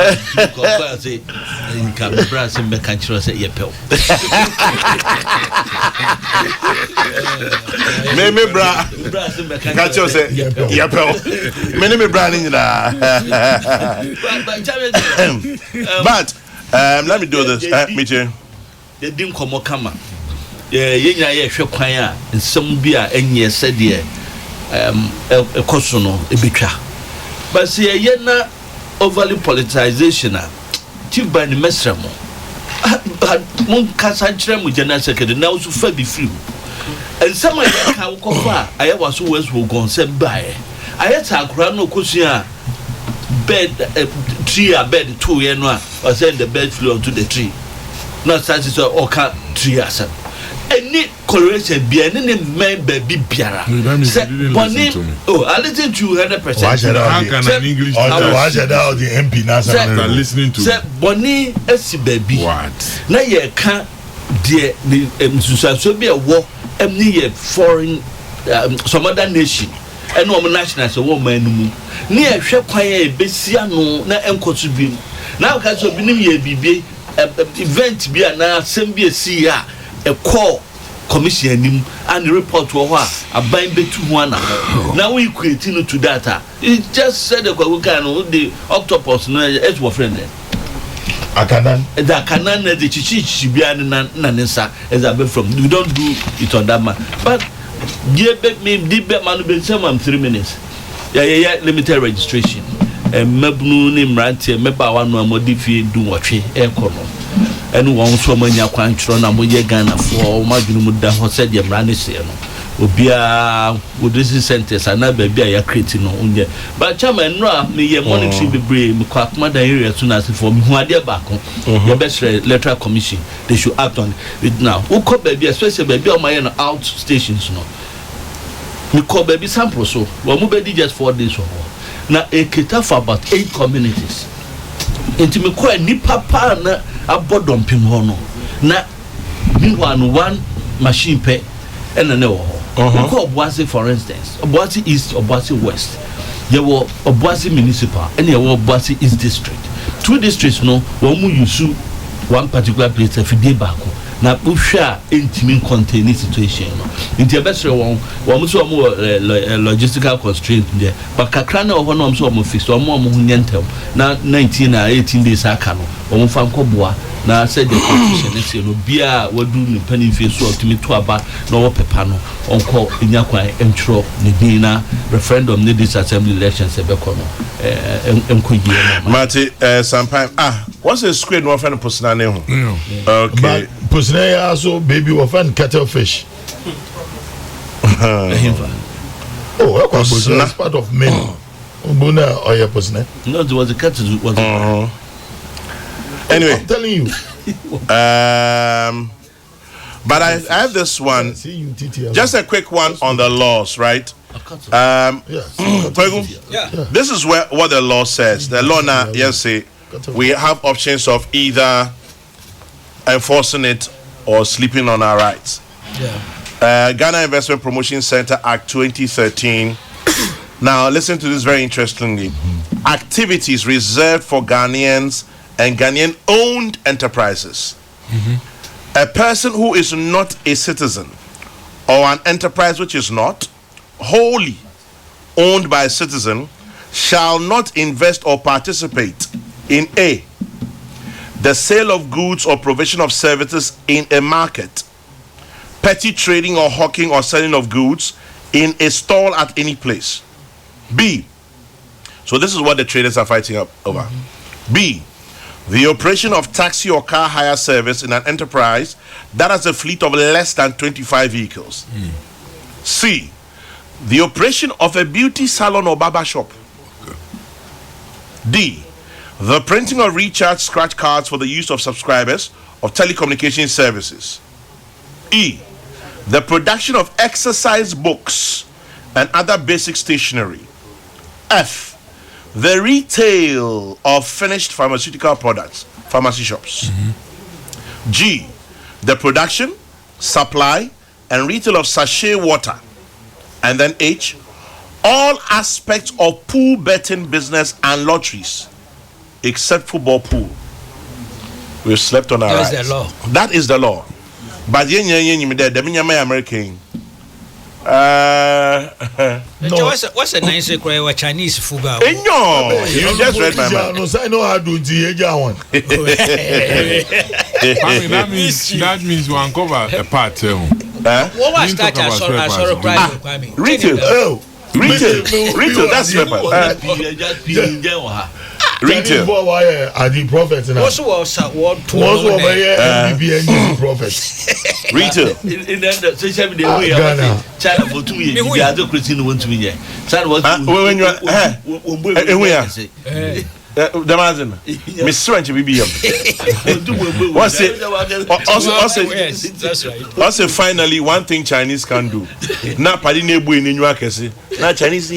say, in Cabras and Mercantil say, Yepel. Maybe brass and Mercantil say, Yepel. Many branding but let me do this. Me too. They didn't come or come. Yeah, hwe kwan a nsem bi a enye sede koso no ebetwa but say ye na overly politicization chief by the mesramo mon kasa nkyerɛ mu general secretary na so fa bi free and some I can cover I was always will go and buy I had a crown no cushion bed tree a bed 2 year no or send the bed flew onto the tree not such as or cut tree as any coloration be any man baby biara oh I listen to 100%. How can an English the MP now listening to say Bonnie esi baby what na ye can dear so be a war any foreign some other nation and no national so woman mu na e hwe kwan e besia no na enkoto bi na ka so binim ye bibie event bi na asem bi esi a e call commission nim and report wo ho a aban betu ho ana na we create no to data it just said the the octopus no as your friend akanan the akanan the chichi bia na nsa as abe from we don't do it on that man but give me the man be some 3 minutes yeah limited registration mabnu ni mrantie meba wa no amodifie du wotwe e kono enu won so manya kwantro na moye Ghana for madwunu mu da ho se de mrane se no obia wodisi centers ana ba bia ya create no unye but chairman no me ye monetary bebre me kwa komanda area to na for me hu ade ba ko ye best electoral commission they should act on it now who ko ba bia especially ba bia o maye no out stations no me ko ba bi sample so wo mu be di just 4 days or na e keta for about 8 communities enti me ko ni papa na abodom pim ho no na meanwhile one machine pe ena ne wo ho ko Obuasi for instance Obuasi East Obuasi West ye wo Obuasi municipal ena ye wo Obuasi East district 2 districts no wo mu use one particular place if dey back na uhwa intimi contain situation no nti ebesre won mu so mo logistical constraint there but kakra na ho no so mo fix mo ho nyentem na 19 na 18 days aka no wo fa nkoboa na said the constitution say no bia wadu ni pani fe so otimi to aba na wo pepa no onko enyakwan entro ne din na referendum ne this assembly elections ebeko no enko yie no Mate sometime what's a screen one friend posna ne ho okay posna also baby we find cuttlefish oh that's part of men Ubuna or your posna no there was a cattle was anyway I'm telling you but I have this one just a quick one on the laws right this is what the law says the law now yes say we have options of either enforcing it or sleeping on our rights Ghana Investment Promotion Center Act 2013 now listen to this very interestingly activities reserved for Ghanaians and Ghanaian owned enterprises. A person who is not a citizen or an enterprise which is not wholly owned by a citizen shall not invest or participate in A, the sale of goods or provision of services in a market, petty trading or hawking or selling of goods in a stall at any place. B, so this is what the traders are fighting up over. B, the operation of taxi or car hire service in an enterprise that has a fleet of less than 25 vehicles. C, the operation of a beauty salon or barber shop. D, the printing or recharge scratch cards for the use of subscribers of telecommunication services. E, the production of exercise books and other basic stationery. F, the retail of finished pharmaceutical products, pharmacy shops. G, the production, supply, and retail of sachet water. And then H, all aspects of pool betting business and lotteries, except football pool. We've slept on our rights. That is the law. That is the law. But the American. No. What's a nice cry Chinese food? No, you just read my mind. I know how to do one. That means one cover a part. What was that? Sorry, retail. Retail, that's paper. Retail. Are the prophets now? Also, what MBB prophets. Retail. In the social media, China for 2 years. The other Christian want to be here. China was when you are. The Mazin, Miss Strange BBM. Also, finally, one thing Chinese can do. Now, Padine Buin in your case. Now, Chinese,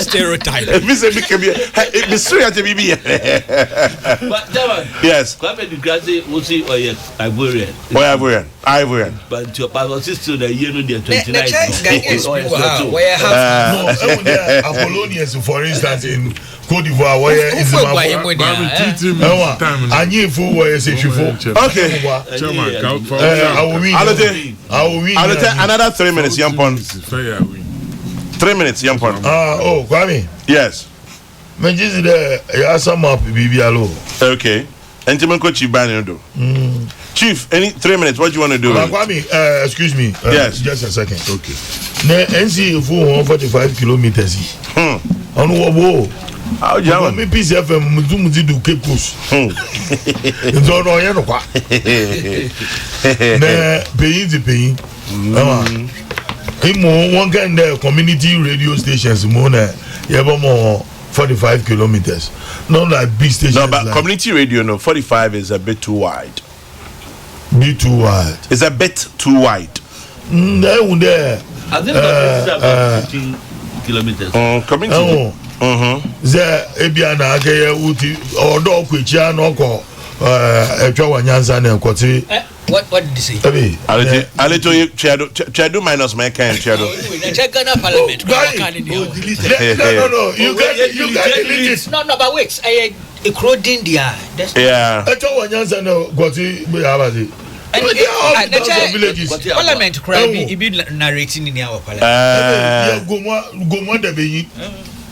stereotype. Miss Yes. Ivorian. But your power sister, the year 29. Apollonians, for instance, in Cote d'Ivoire, where is the okay. I'll win another 3 minutes, young pon. 3 minutes, young pon. Oh, Kwame. Yes. Menji's there. You sum up, BBLO. Okay. And Timonko Chibano. Chief, any 3 minutes? What do you want to do? Kwame, excuse me. Yes. Just a second. Okay. NC 145 kilometers. On wo. How do you me PCFM muzi do Cape Coast. It's all no yano kwa. Ne paying. One kind of community radio stations more than 45 kilometers. Not like big stations. No, but like community radio, no, 45 is a bit too wide. Bit too wide. It's a bit too wide. There. I think about 15 kilometers. Community. There, Ebiana, Uti, or dog which are not called a Chawanyansan and Quati. What did you say? A little Chado minus my kind Chado. Parliament. No, you can delete it. No, but wait, I crowd India. Yeah. A Chawanyansan Quati, villages. Parliament crime, he be narrating in our parliament.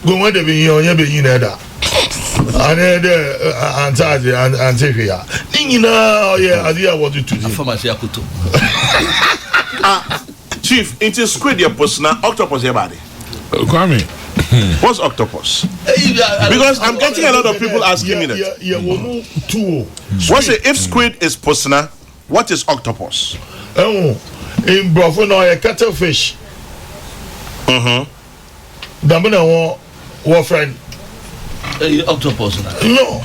Go on the being Neda. And Antafia. Yeah, idea what to do. Chief, into squid your personal octopus your body. Kwame. What's octopus? Because I'm getting a lot of people asking me that. What's it if squid is personal? What is octopus? In Brofano, a cuttlefish. Damina war friend. Octopus. No.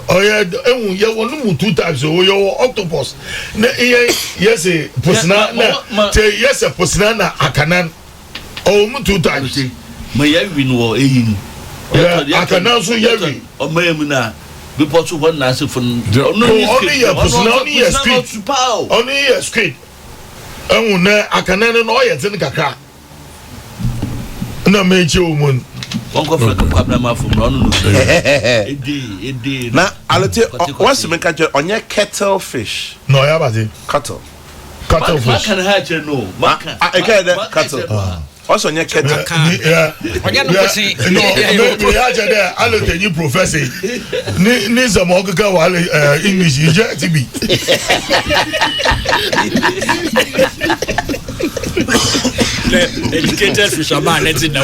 Oh yeah, you want 2 times. Oh, you octopus. Yes, a personal. Yes, a personal. Akanan. Oh, 2 times. My win war in. I can also hear me. Oh, Mayamina. Because one nice from only a personal. Only a street. Oh, no, I can never know it in the Kaka. No, make you moon. Now, I'll tell you, what's the main catcher on your kettle fish? No, I have a cattle. Cuttlefish. I can't cattle. What's on your kettle? Yeah. I'll tell you, Professor. Needs a more English, you just be. Educated fisherman, let's in the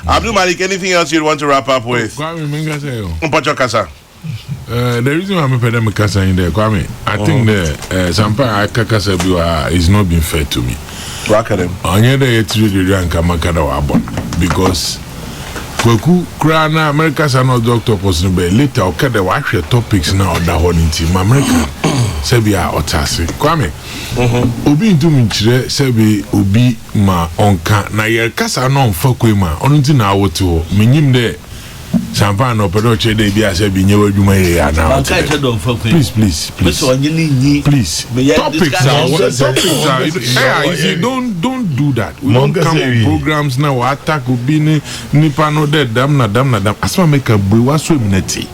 Abdul Malik, anything else you want to wrap up with? The reason I'm a pandemic in there, Kwame, I think the Sampa Kakasa is not being fair to me. Because Kokrokoo Krana Americans are not doctor person, but later okay the actual topics now that one in team America. Sebia Otasi. Kwame. Obi into Minchre, Sebi Obi ma onka na yer kasa no mfakwe ma onu nti na awoto menyim de champagne no pedo che de bia se bi nyewa dwuma ye ya na. Please. Please. Topics are don't do that. We don't come on programs now attack obi nipa no de dam na asma make a bri wa so minute.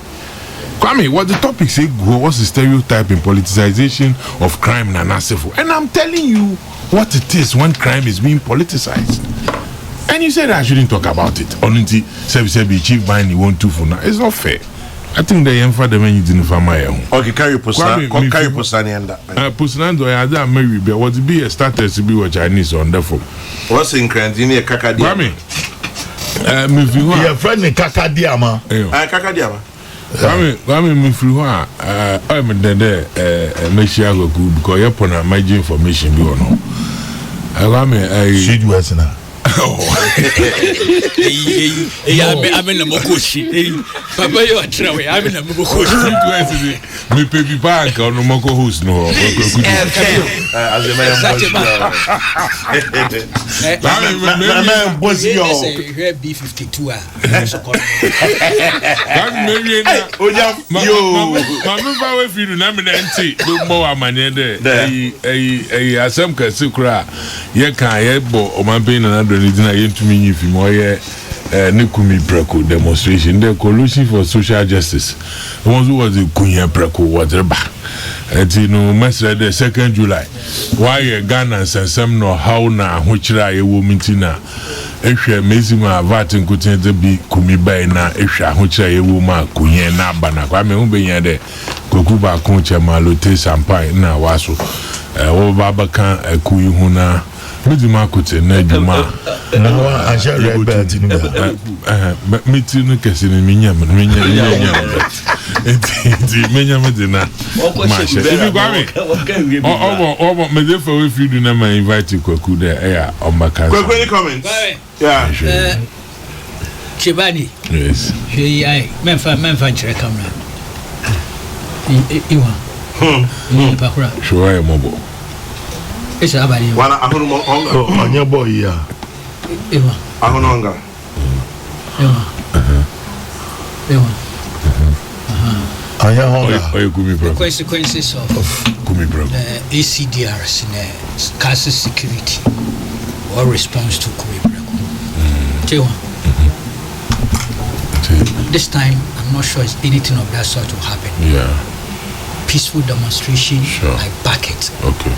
Kwame, what the topic say go what's the stereotype in politicization of crime and nasefo. And I'm telling you what it is when crime is being politicized. And you said I shouldn't talk about it. Only say chief buying you want to for now. It's not fair. I think the young father when you didn't find my own. Okay, carry Pusani and that. Pusanando, I had married, but what to be a status to be what Chinese on the phone. What's in Crantini Kakadia? Your friend in Kakadiama. Kakadiama. I'm there, because you're upon a major information. You know, I should was now. I'm in a Mokoshi. Papa, you are traveling. I'm in a Mokoshi. Me baby bank on the Moko host no. As a man, was your B52. Mamma, if you remember the anti, no more money there. Some Casukra, ye can't or my pain and to me if you more Nikumi Preko demonstration, the coalition for social justice. The ones who was the Kunya Preko whatever. And you know, Master the 2nd July. Why Ghana and some know how now, which I woman tina. If you're amazing, my vatin could tend to be Kumiba na, if you're which I woman Kunya Nabana. I mean, be there. Kokuba Concha Malote Sampai na Waso. Baba a Kuyuna. Medima kote na djuma na wa aja rebel ni ba meeting kesi ni menya enti menya medina ma she ibi kwa me o me dey for we feed na ma invite Kwaku there ya on Baka. Kwaku, any comments? Yeah. Chibani. Yes. She ai menfa chere camera. Iwa. Pakura. Showa e mobo. It's about you. One on your boy, yeah. Ahononga. The consequences of ACDRs in scarce security or response to Kumi. This time, I'm not sure anything of that sort will happen. Yeah. Peaceful demonstration, sure. I back it. Okay.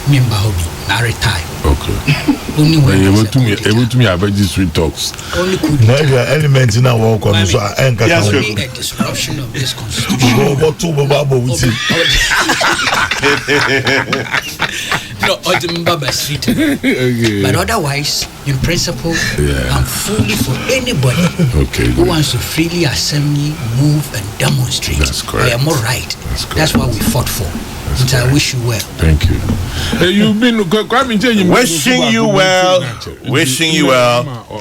Member hobby, married time. Okay. Only when able to me about these three talks. Only could there are elements in our work on so I only a disruption of this constitution. What two Baba with it? No, Odimba Street. But otherwise, in principle, I'm fully for anybody who wants to freely assemble, move, and demonstrate. That's correct. I am all right. That's what we fought for. Which I wish you well. Thank you. You've been wishing you well,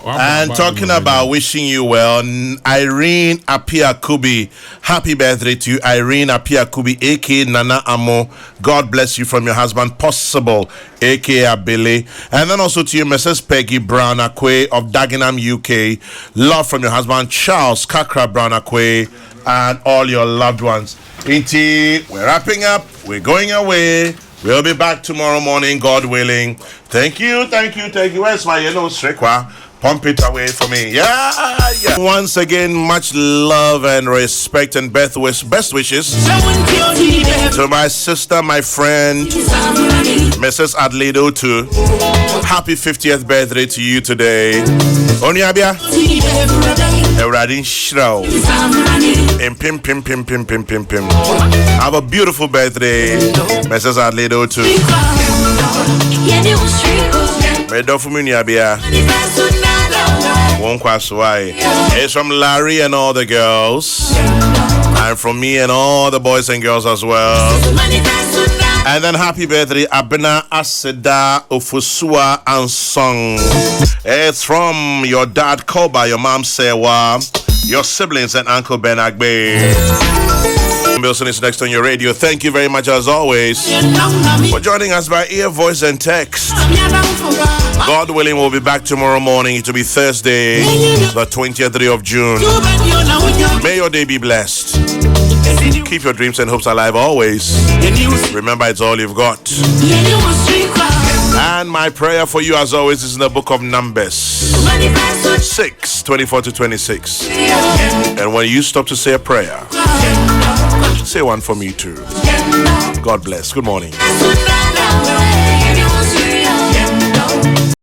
and talking about wishing you well, Irene Apia Kubi, happy birthday to you, Irene Apia Kubi, aka Nana Amo. God bless you from your husband, Possible, aka Abele, and then also to you, Mrs. Peggy Brown Akwe of Dagenham, UK. Love from your husband, Charles Kakra Brown Akwe, and all your loved ones. Inti, we're wrapping up. We're going away. We'll be back tomorrow morning, God willing. Thank you. Where's my yellow strikwa? Pump it away for me. Yeah. Once again, much love and respect and best wishes to my sister, my friend, Mrs. Adledo too. Happy 50th birthday to you today. Onyabia. Euradin Shrow. Pim. Have a beautiful birthday, Mrs. Adledo too. Medofumunyabia. It's from Larry and all the girls, and from me and all the boys and girls as well. And then happy birthday, Abena Aseda Ofusua and Song. It's from your dad Koba, your mom Sewa, your siblings and Uncle Ben Agbe. Wilson is next on your radio. Thank you very much as always for joining us by ear, voice and text. God willing, we'll be back tomorrow morning. It will be Thursday, the 20th day of June. May your day be blessed. Keep your dreams and hopes alive always. Remember, it's all you've got. And my prayer for you as always is in the book of Numbers 6:24-26. And when you stop to say a prayer, say one for me too. God bless. Good morning.